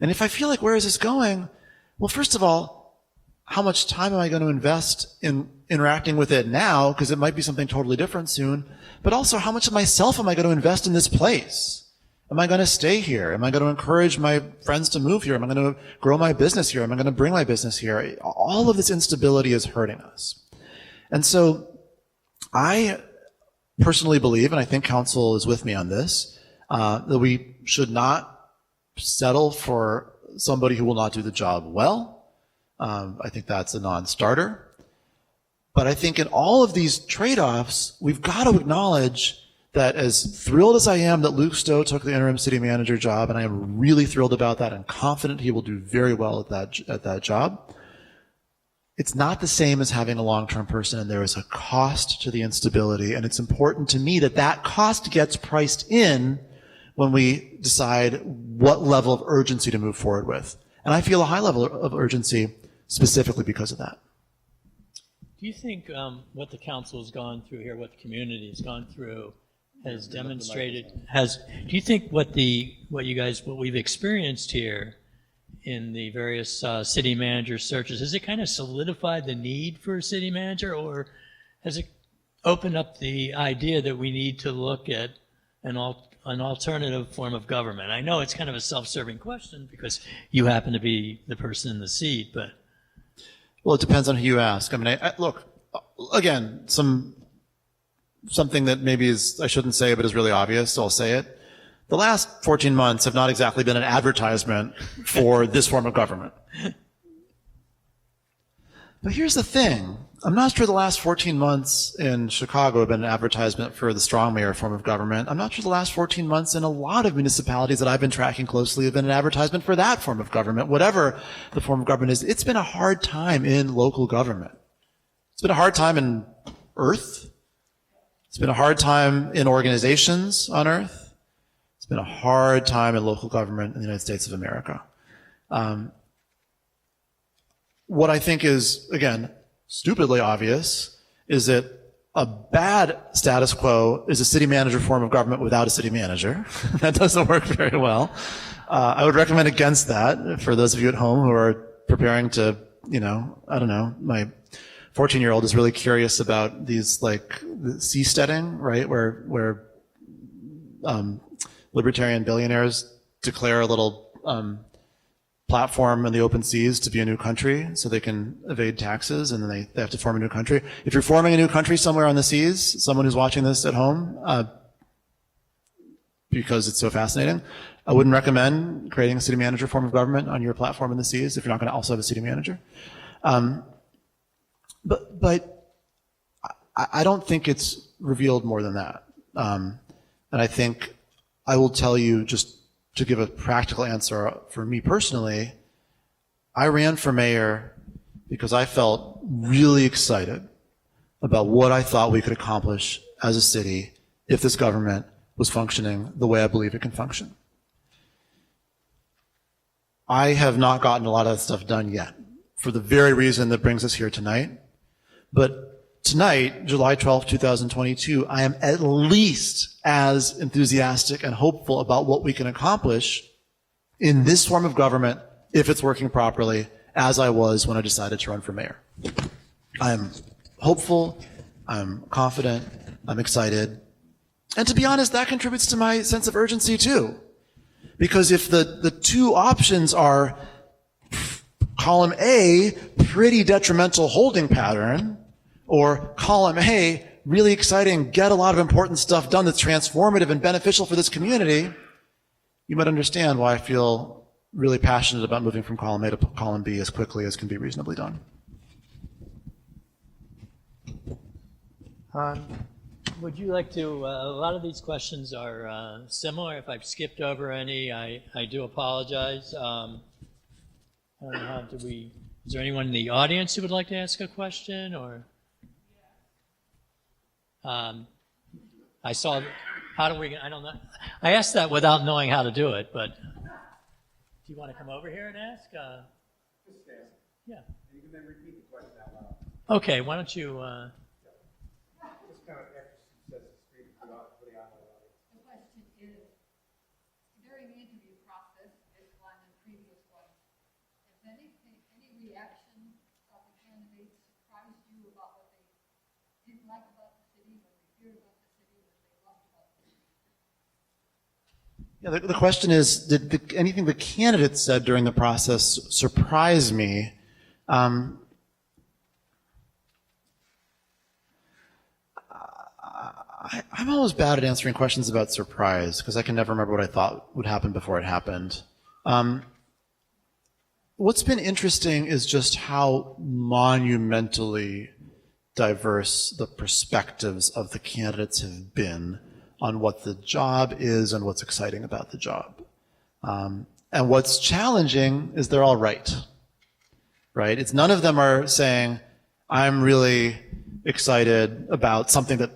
And if I feel like, where is this going? Well, first of all, how much time am I going to invest in interacting with it now? Because it might be something totally different soon. But also, how much of myself am I going to invest in this place? Am I going to stay here? Am I going to encourage my friends to move here? Am I going to grow my business here? Am I going to bring my business here? All of this instability is hurting us. And so I personally believe, and I think council is with me on this, that we should not settle for somebody who will not do the job well. I think that's a non-starter. But I think in all of these trade-offs, we've got to acknowledge that as thrilled as I am that Luke Stowe took the interim city manager job, and I am really thrilled about that and confident he will do very well at that job, it's not the same as having a long-term person, and there is a cost to the instability, and it's important to me that that cost gets priced in when we decide what level of urgency to move forward with. And I feel a high level of urgency specifically because of that. Do you think what the council has gone through here, what the community has gone through, has demonstrated, do you think what we've experienced here in the various city manager searches, has it kind of solidified the need for a city manager, or has it opened up the idea that we need to look at an alternative form of government? I know it's kind of a self-serving question because you happen to be the person in the seat, but. Well, it depends on who you ask. I mean, look, again, something that maybe I shouldn't say, but is really obvious, so I'll say it. The last 14 months have not exactly been an advertisement for this form of government. But here's the thing. I'm not sure the last 14 months in Chicago have been an advertisement for the strong mayor form of government. I'm not sure the last 14 months in a lot of municipalities that I've been tracking closely have been an advertisement for that form of government, whatever the form of government is. It's been a hard time in local government. It's been a hard time in Earth. It's been a hard time in organizations on Earth. It's been a hard time in local government in the United States of America. What I think is, again, stupidly obvious is that a bad status quo is a city manager form of government without a city manager. That doesn't work very well. I would recommend against that for those of you at home who are preparing to, I don't know, my 14-year-old is really curious about these like seasteading, right, where libertarian billionaires declare a little platform in the open seas to be a new country so they can evade taxes, and then they have to form a new country. If you're forming a new country somewhere on the seas, someone who's watching this at home, because it's so fascinating, I wouldn't recommend creating a city manager form of government on your platform in the seas if you're not going to also have a city manager. But I don't think it's revealed more than that. And I think I will tell you, just to give a practical answer for me personally, I ran for mayor because I felt really excited about what I thought we could accomplish as a city if this government was functioning the way I believe it can function. I have not gotten a lot of that stuff done yet, for the very reason that brings us here tonight. But tonight, July 12th, 2022, I am at least as enthusiastic and hopeful about what we can accomplish in this form of government, if it's working properly, as I was when I decided to run for mayor. I'm hopeful, I'm confident, I'm excited. And to be honest, that contributes to my sense of urgency too. Because if the two options are column A, pretty detrimental holding pattern, or column A, really exciting, get a lot of important stuff done that's transformative and beneficial for this community, you might understand why I feel really passionate about moving from column A to column B as quickly as can be reasonably done. Would you like to, a lot of these questions are similar. If I've skipped over any, I do apologize. I don't know how do we, is there anyone in the audience who would like to ask a question, or? I saw, how do we, I don't know. I asked that without knowing how to do it, but do you want to come over here and ask? Just ask. Yeah. And you can then repeat the question out loud. Okay, why don't you, Just kind of after she says the speak for the audience. The question is, during the interview process, this one and previous ones, has any reaction of the candidates surprised you about what they didn't like about the city, what they feared about the city, what they loved about the city? Yeah, the question is, did anything the candidates said during the process surprise me? I'm always bad at answering questions about surprise because I can never remember what I thought would happen before it happened. What's been interesting is just how monumentally diverse the perspectives of the candidates have been on what the job is and what's exciting about the job. And what's challenging is they're all right? It's none of them are saying, I'm really excited about something that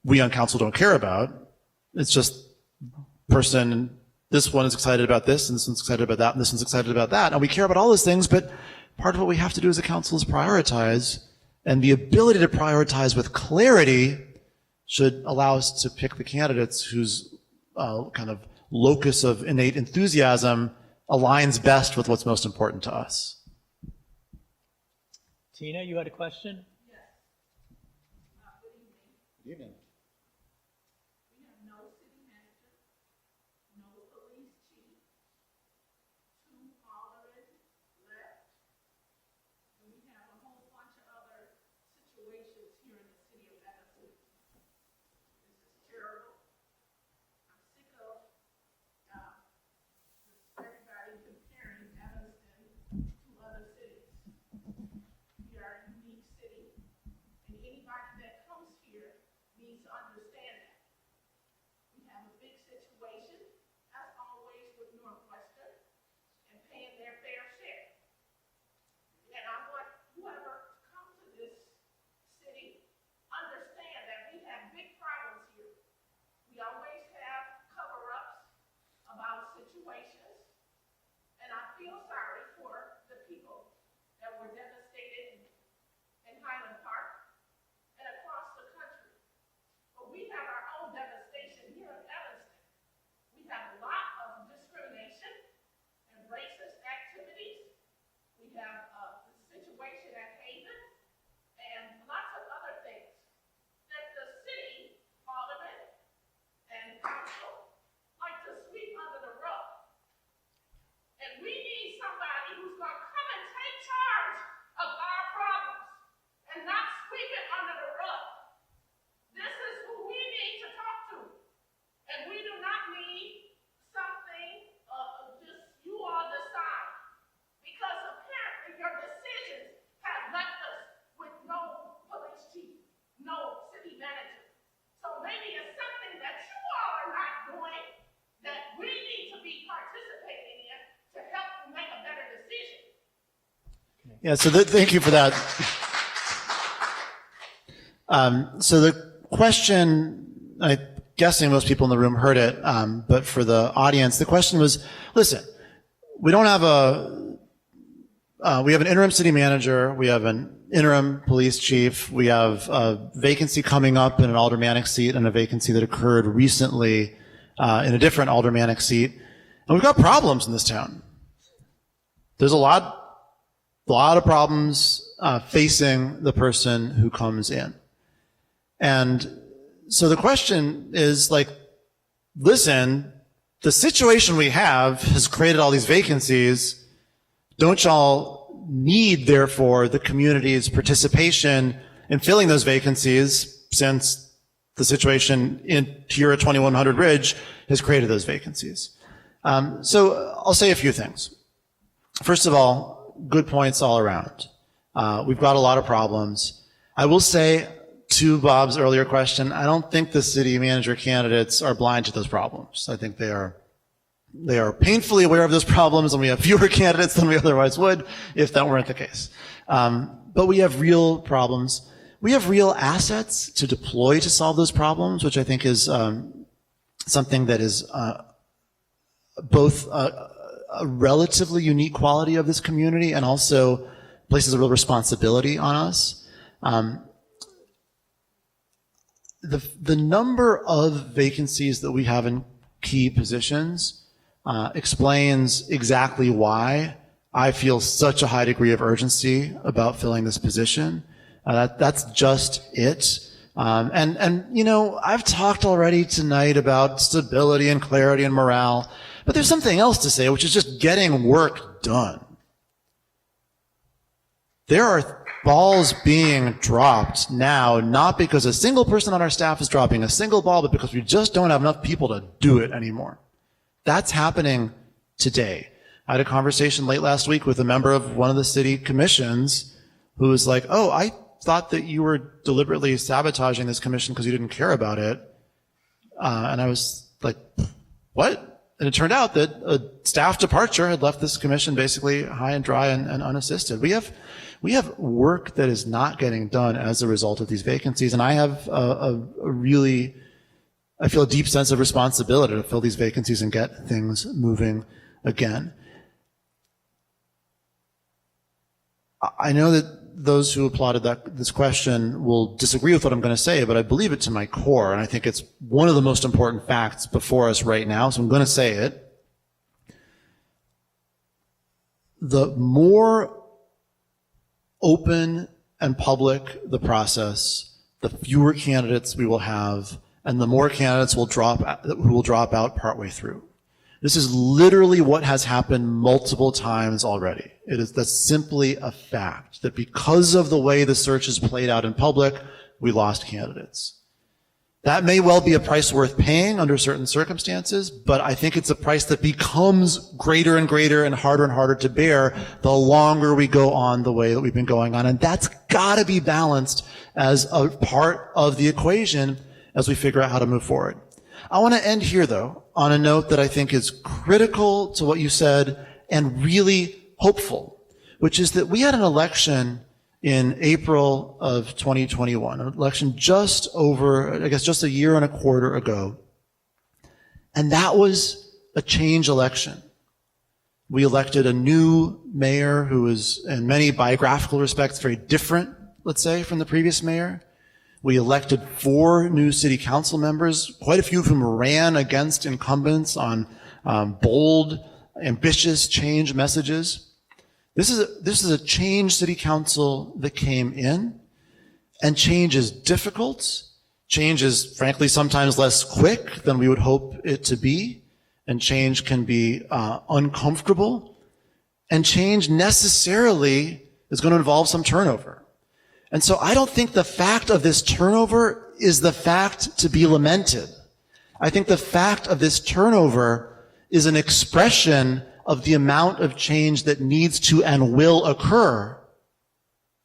we on council don't care about. It's just this one is excited about this, and this one's excited about that, and this one's excited about that. And we care about all those things, but part of what we have to do as a council is prioritize. And the ability to prioritize with clarity should allow us to pick the candidates whose kind of locus of innate enthusiasm aligns best with what's most important to us. Tina, you had a question? Yes. Good evening. We have no city manager, no police chief, 2 already left, and we have a whole bunch of other situations here in the city of Evanston. This is terrible. I'm sick of just everybody comparing Evanston to other cities. We are situation, as always with Northwestern, and paying their fair share. And I want whoever comes to this city, understand that we have big problems here. We always have cover-ups about situations, and I feel sorry for the people that were devastated in Highland Park and across the country. But we have our own devastation here in Evanston. We have a lot of discrimination and racist activities. We have the situation at Haven and lots of other things that the city, alderman, and council like to sweep under the rug. And we need somebody who's going to come and take charge of our problems and not sweep it under the rug. This is who we need to talk to. And we do not need something just you all decide. Because apparently your decisions have left us with no police chief, no city manager. So maybe it's something that you all are not doing that we need to be participating in to help you make a better decision. Yeah, so thank you for that. So the question, I'm guessing most people in the room heard it, but for the audience, the question was, listen, we don't have we have an interim city manager, we have an interim police chief, we have a vacancy coming up in an aldermanic seat and a vacancy that occurred recently in a different aldermanic seat, and we've got problems in this town. There's a lot of problems facing the person who comes in. And so the question is like, listen, the situation we have has created all these vacancies. Don't y'all need, therefore, the community's participation in filling those vacancies, since the situation here at 2100 Ridge has created those vacancies? So I'll say a few things. First of all, good points all around. We've got a lot of problems. I will say, to Bob's earlier question, I don't think the city manager candidates are blind to those problems. I think they are painfully aware of those problems, and we have fewer candidates than we otherwise would if that weren't the case. But we have real problems. We have real assets to deploy to solve those problems, which I think is something that is both a relatively unique quality of this community and also places a real responsibility on us. The number of vacancies that we have in key positions explains exactly why I feel such a high degree of urgency about filling this position. That's just it. And you know, I've talked already tonight about stability and clarity and morale, but there's something else to say, which is just getting work done. There are balls being dropped now, not because a single person on our staff is dropping a single ball, but because we just don't have enough people to do it anymore. That's happening today. I had a conversation late last week with a member of one of the city commissions who was like, oh, I thought that you were deliberately sabotaging this commission because you didn't care about it. And I was like, what? And it turned out that a staff departure had left this commission basically high and dry and unassisted. We have work that is not getting done as a result of these vacancies, and I have I feel a deep sense of responsibility to fill these vacancies and get things moving again. I know that those who applauded this question will disagree with what I'm going to say, but I believe it to my core, and I think it's one of the most important facts before us right now, so I'm going to say it. The more open and public the process, the fewer candidates we will have, and the more candidates who will drop out partway through. This is literally what has happened multiple times already. That's simply a fact, that because of the way the search is played out in public, we lost candidates. That may well be a price worth paying under certain circumstances, but I think it's a price that becomes greater and greater and harder to bear the longer we go on the way that we've been going on. And that's got to be balanced as a part of the equation as we figure out how to move forward. I want to end here, though, on a note that I think is critical to what you said and really hopeful, which is that we had an election in April of 2021, an election just over, I guess, just a year and a quarter ago. And that was a change election. We elected a new mayor who was, in many biographical respects, very different, let's say, from the previous mayor. We elected 4 new city council members, quite a few of whom ran against incumbents on bold, ambitious change messages. This is a change city council that came in, and change is difficult. Change is, frankly, sometimes less quick than we would hope it to be, and change can be uncomfortable, and change necessarily is going to involve some turnover. And so I don't think the fact of this turnover is the fact to be lamented. I think the fact of this turnover is an expression of the amount of change that needs to and will occur.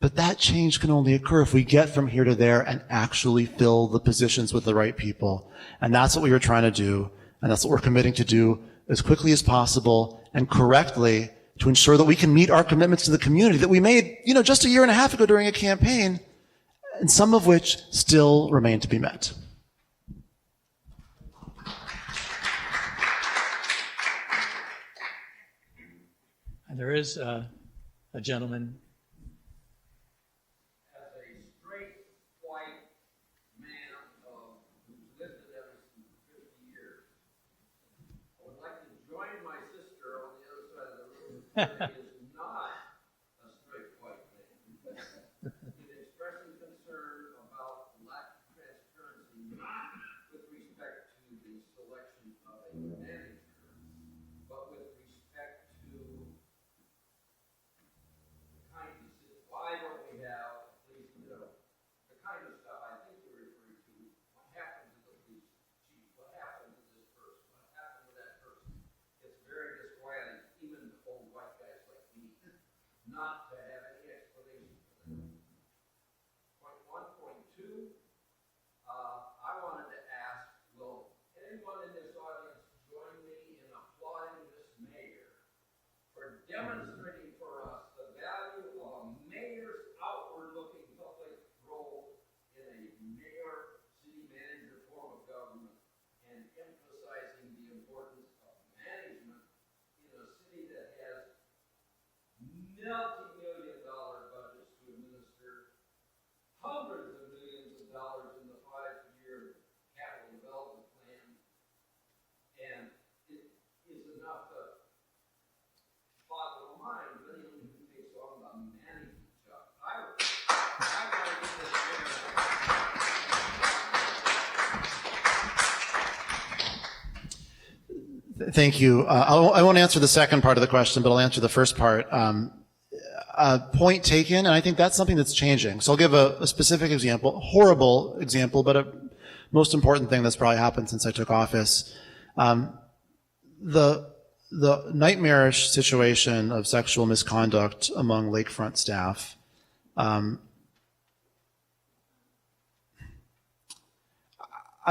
But that change can only occur if we get from here to there and actually fill the positions with the right people. And that's what we were trying to do. And that's what we're committing to do as quickly as possible and correctly to ensure that we can meet our commitments to the community that we made, just a year and a half ago during a campaign, and some of which still remain to be met. There is a gentleman. As a straight white man who's lived in Evanston for 50 years, I would like to join my sister on the other side of the room. Who is not a straight white man in expressing concern about lack of transparency, not with respect to the selection of a manager, but with respect to why don't we have police, the kind of stuff I think you're referring to, what happened to the police chief, what happened to this person, what happened to that person. It's very disquieting, even to old white guys like me, not to have any explanation for that. Point 1, point 2, I wanted to ask, will anyone in this audience join me in applauding this mayor for demonstrating for us the value of a mayor's outward-looking public role in a mayor-city manager form of government and emphasizing the importance of management in a city that has multi-million-dollar budgets to administer, hundreds of millions of dollars in the 5-year capital development plan, and it is enough to bottom line, but anyone who takes on the management job. I want to get this Thank you. I won't answer the second part of the question, but I'll answer the first part. Point taken, and I think that's something that's changing. So I'll give a specific example, a horrible example, but a most important thing that's probably happened since I took office. The nightmarish situation of sexual misconduct among lakefront staff. I'm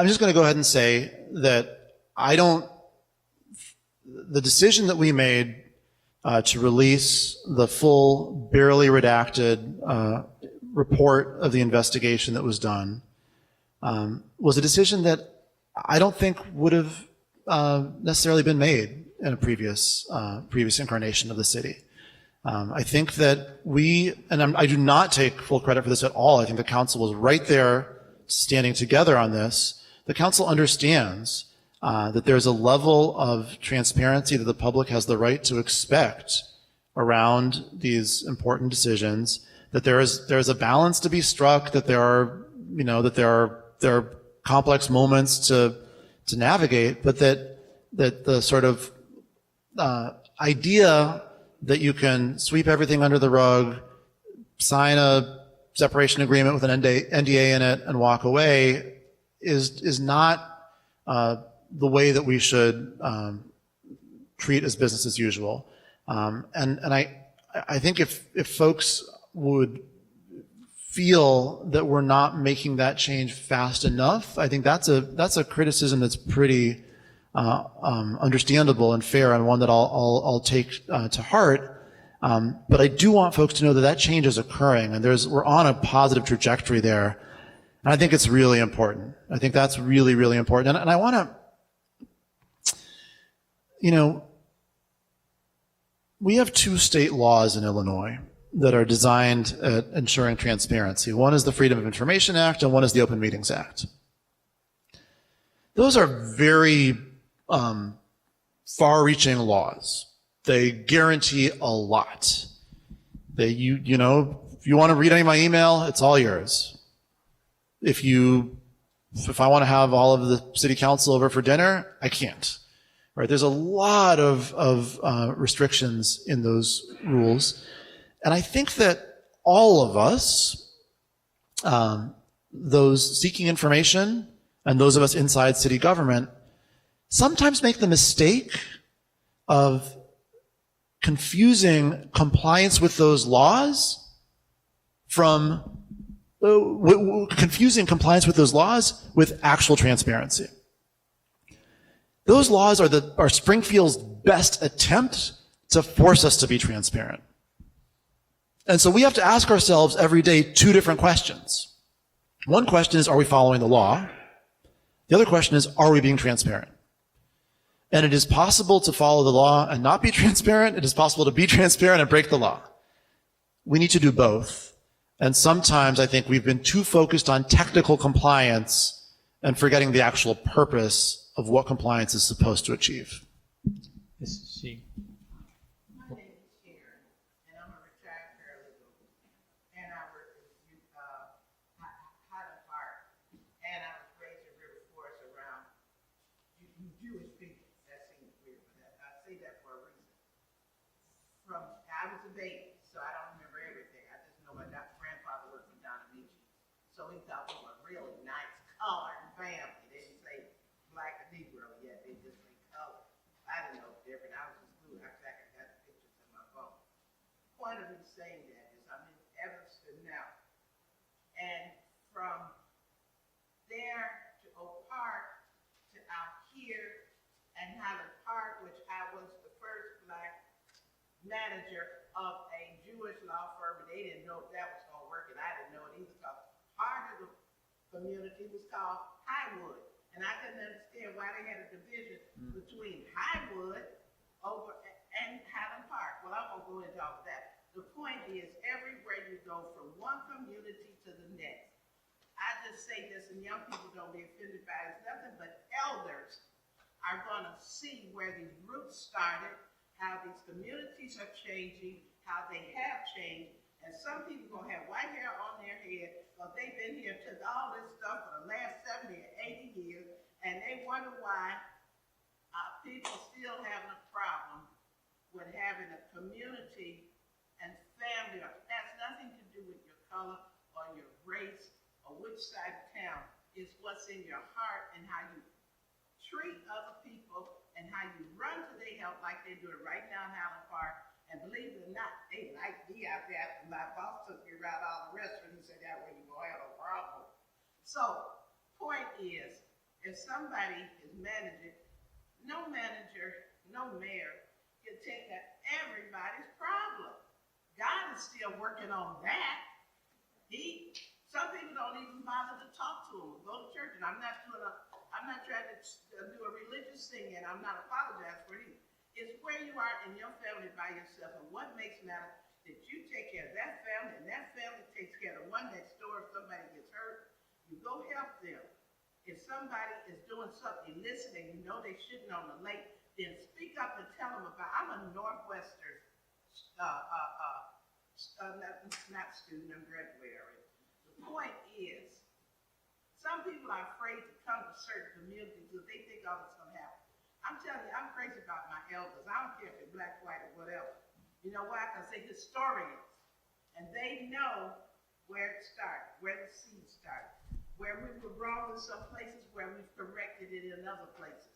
just going to go ahead and say that the decision that we made to release the full, barely redacted report of the investigation that was done was a decision that I don't think would have necessarily been made in a previous incarnation of the city. I think that I do not take full credit for this at all. I think the council was right there standing together on this. The council understands that there's a level of transparency that the public has the right to expect around these important decisions, that there's a balance to be struck, that there are complex moments to navigate, but that the sort of idea that you can sweep everything under the rug, sign a separation agreement with an NDA in it, and walk away is not the way that we should treat as business as usual. And I think if folks would feel that we're not making that change fast enough, I think that's a criticism that's pretty understandable and fair, and one that I'll take to heart. But I do want folks to know that that change is occurring, and we're on a positive trajectory there. And I think it's really important. I think that's really, really important. And I want to, we have 2 state laws in Illinois that are designed at ensuring transparency. One is the Freedom of Information Act, and one is the Open Meetings Act. Those are very far-reaching laws. They guarantee a lot. If you want to read any of my email, it's all yours. If I want to have all of the city council over for dinner, I can't. Right? There's a lot of restrictions in those rules. And I think that all of us, those seeking information and those of us inside city government, sometimes make the mistake of confusing compliance with those laws with actual transparency. Those laws are Springfield's best attempt to force us to be transparent. And so we have to ask ourselves every day 2 different questions. One question is, are we following the law? The other question is, are we being transparent? And it is possible to follow the law and not be transparent. It is possible to be transparent and break the law. We need to do both. And sometimes I think we've been too focused on technical compliance and forgetting the actual purpose of what compliance is supposed to achieve. This is she. My name is Sharon, and I'm a retired paralegal, and I work in Highland Park, and I was raised in River Forest around Jewish people. That seems weird, but I say that for a reason. I was a baby, so I don't remember everything. I just know my grandfather worked for Don Amici, so he thought we were a really nice colored family. They didn't say black or Negro yet; they just say color. I didn't know different. I was in school. I got pictures in my phone. Point of me saying that is I'm in Evanston now, and from there to Oak Park to out here and Highland Park, which I was the first black manager of a Jewish law firm, and they didn't know if that was going to work, and I didn't know it either. So part of the community was called Highwood, and I couldn't understand why they had a division between Highwood and Highland Park. Well, I won't go into all of that. The point is, everywhere you go from one community to the next, I just say this, and young people don't be offended by it. It's nothing but elders are going to see where these roots started, how these communities are changing, how they have changed, and some people are going to have white hair on their head, but they've been here, took all this stuff for the last 70 or 80 years, and they wonder why people still having a problem with having a community and family. It has nothing to do with your color or your race or which side of town. It's what's in your heart and how you treat other people and how you run to their help like they do it right now in Highland Park. And believe it or not, they like me out there after my boss took me around all the restaurants. He said, that way you gonna have a problem. So, point is, if somebody is managing, no manager, no mayor can take that everybody's problem. God is still working on that. Some people don't even bother to talk to him or go to church, and I'm not trying to do a religious thing, and I'm not apologizing for it. It's where you are in your family by yourself, and what makes matter that you take care of that family, and that family takes care of the one next door. If somebody gets hurt, you go help them. If somebody is doing something illicit and you know they shouldn't on the lake, then speak up and tell them about. I'm a Northwestern, not student, I'm graduated already. The point is, some people are afraid to come to certain communities because they think all this is going to happen. I'm telling you, I'm crazy about my elders. I don't care if they're black, white, or whatever. You know why? Because they're historians. And they know where it started, where the seed started, where we were wrong in some places, where we've corrected it in other places.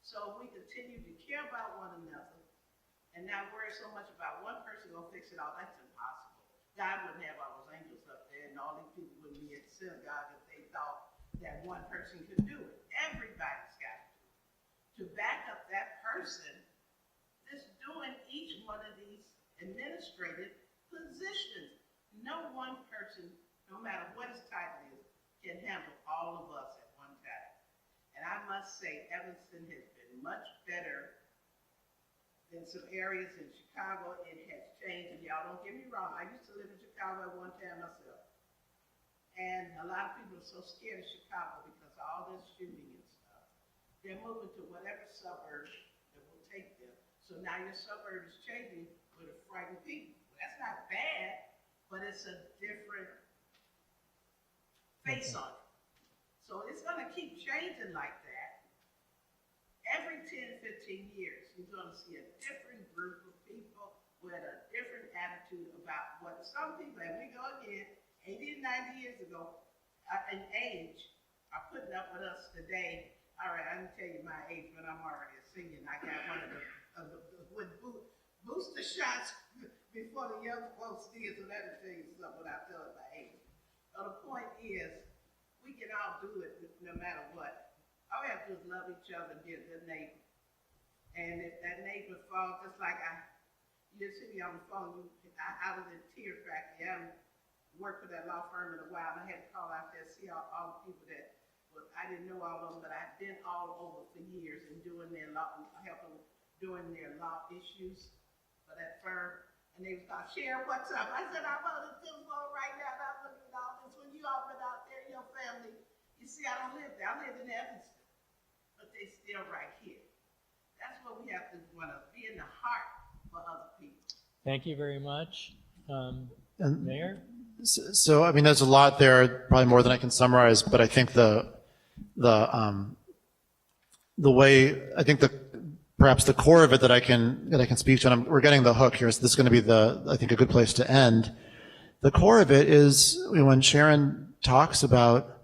So we continue to care about one another and not worry so much about one person going to fix it all. That's impossible. God wouldn't have all those angels up there and all these synagogue if they thought that one person could do it. Everybody's got to do it. To back up that person that's doing each one of these administrative positions. No one person, no matter what his title is, can handle all of us at one time. And I must say, Evanston has been much better than some areas in Chicago. It has changed, and y'all don't get me wrong. I used to live in Chicago at one time myself. And a lot of people are so scared of Chicago because of all this shooting and stuff. They're moving to whatever suburb that will take them. So now your suburb is changing with a frightened people. That's not bad, but it's a different face on it. So it's gonna keep changing like that. Every 10, 15 years, you're gonna see a different group of people with a different attitude about what some people, and we go again, 80 and 90 years ago, in age, are putting up with us today. All right, I can tell you my age, but I'm already a senior, and I got one of the with booster shots before the young folks did, so that'll tell you something without telling my age. So the point is, we can all do it no matter what. All we have to do is love each other and be a good neighbor. And if that neighbor falls, just like you just hit me on the phone, I was in Tear Factory. I haven't worked for that law firm in a while. I had to call out there, see all the people that, well, I didn't know all of them, but I've been all over for years and doing their law, helping doing their law issues for that firm. And they was like, Sharon, what's up? I said, I'm on the telephone right now, and I'm looking at all this. When you all been out there, your family, you see, I don't live there. I live in Evanston, but they still right here. That's what we have to want to be in the heart for other people. Thank you very much. Mayor? So, I mean, there's a lot there, probably more than I can summarize, but I think the way, I think perhaps the core of it that I can speak to, and we're getting the hook here, so this is going to be I think a good place to end. The core of it is when Sharon talks about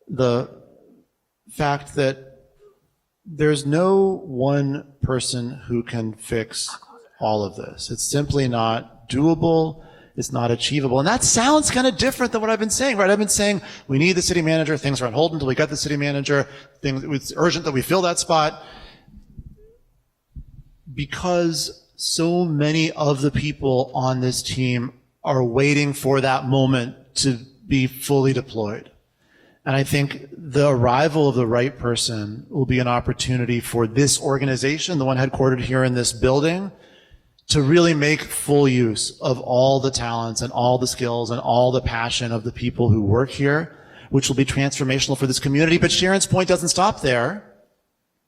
the fact that there's no one person who can fix all of this. It's simply not doable. It's not achievable. And that sounds kind of different than what I've been saying, right? I've been saying we need the city manager. Things are on hold until we get the city manager. It's urgent that we fill that spot. Because so many of the people on this team are waiting for that moment to be fully deployed. And I think the arrival of the right person will be an opportunity for this organization, the one headquartered here in this building, to really make full use of all the talents and all the skills and all the passion of the people who work here, which will be transformational for this community. But Sharon's point doesn't stop there,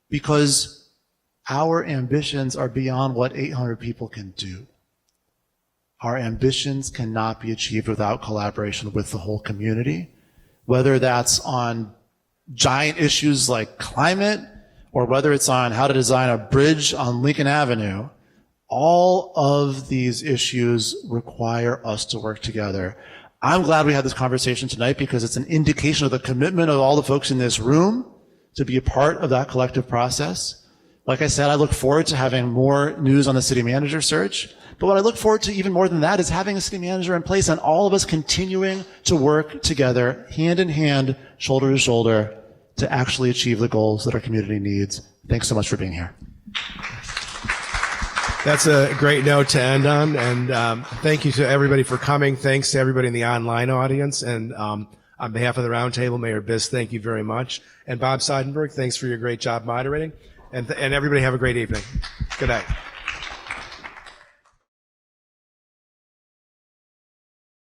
because our ambitions are beyond what 800 people can do. Our ambitions cannot be achieved without collaboration with the whole community, whether that's on giant issues like climate, or whether it's on how to design a bridge on Lincoln Avenue. All of these issues require us to work together. I'm glad we had this conversation tonight, because it's an indication of the commitment of all the folks in this room to be a part of that collective process. Like I said, I look forward to having more news on the city manager search. But what I look forward to even more than that is having a city manager in place and all of us continuing to work together, hand in hand, shoulder to shoulder, to actually achieve the goals that our community needs. Thanks so much for being here. That's a great note to end on. And thank you to everybody for coming. Thanks to everybody in the online audience. And on behalf of the roundtable, Mayor Biss, thank you very much. And Bob Seidenberg, thanks for your great job moderating. And everybody have a great evening. Good night.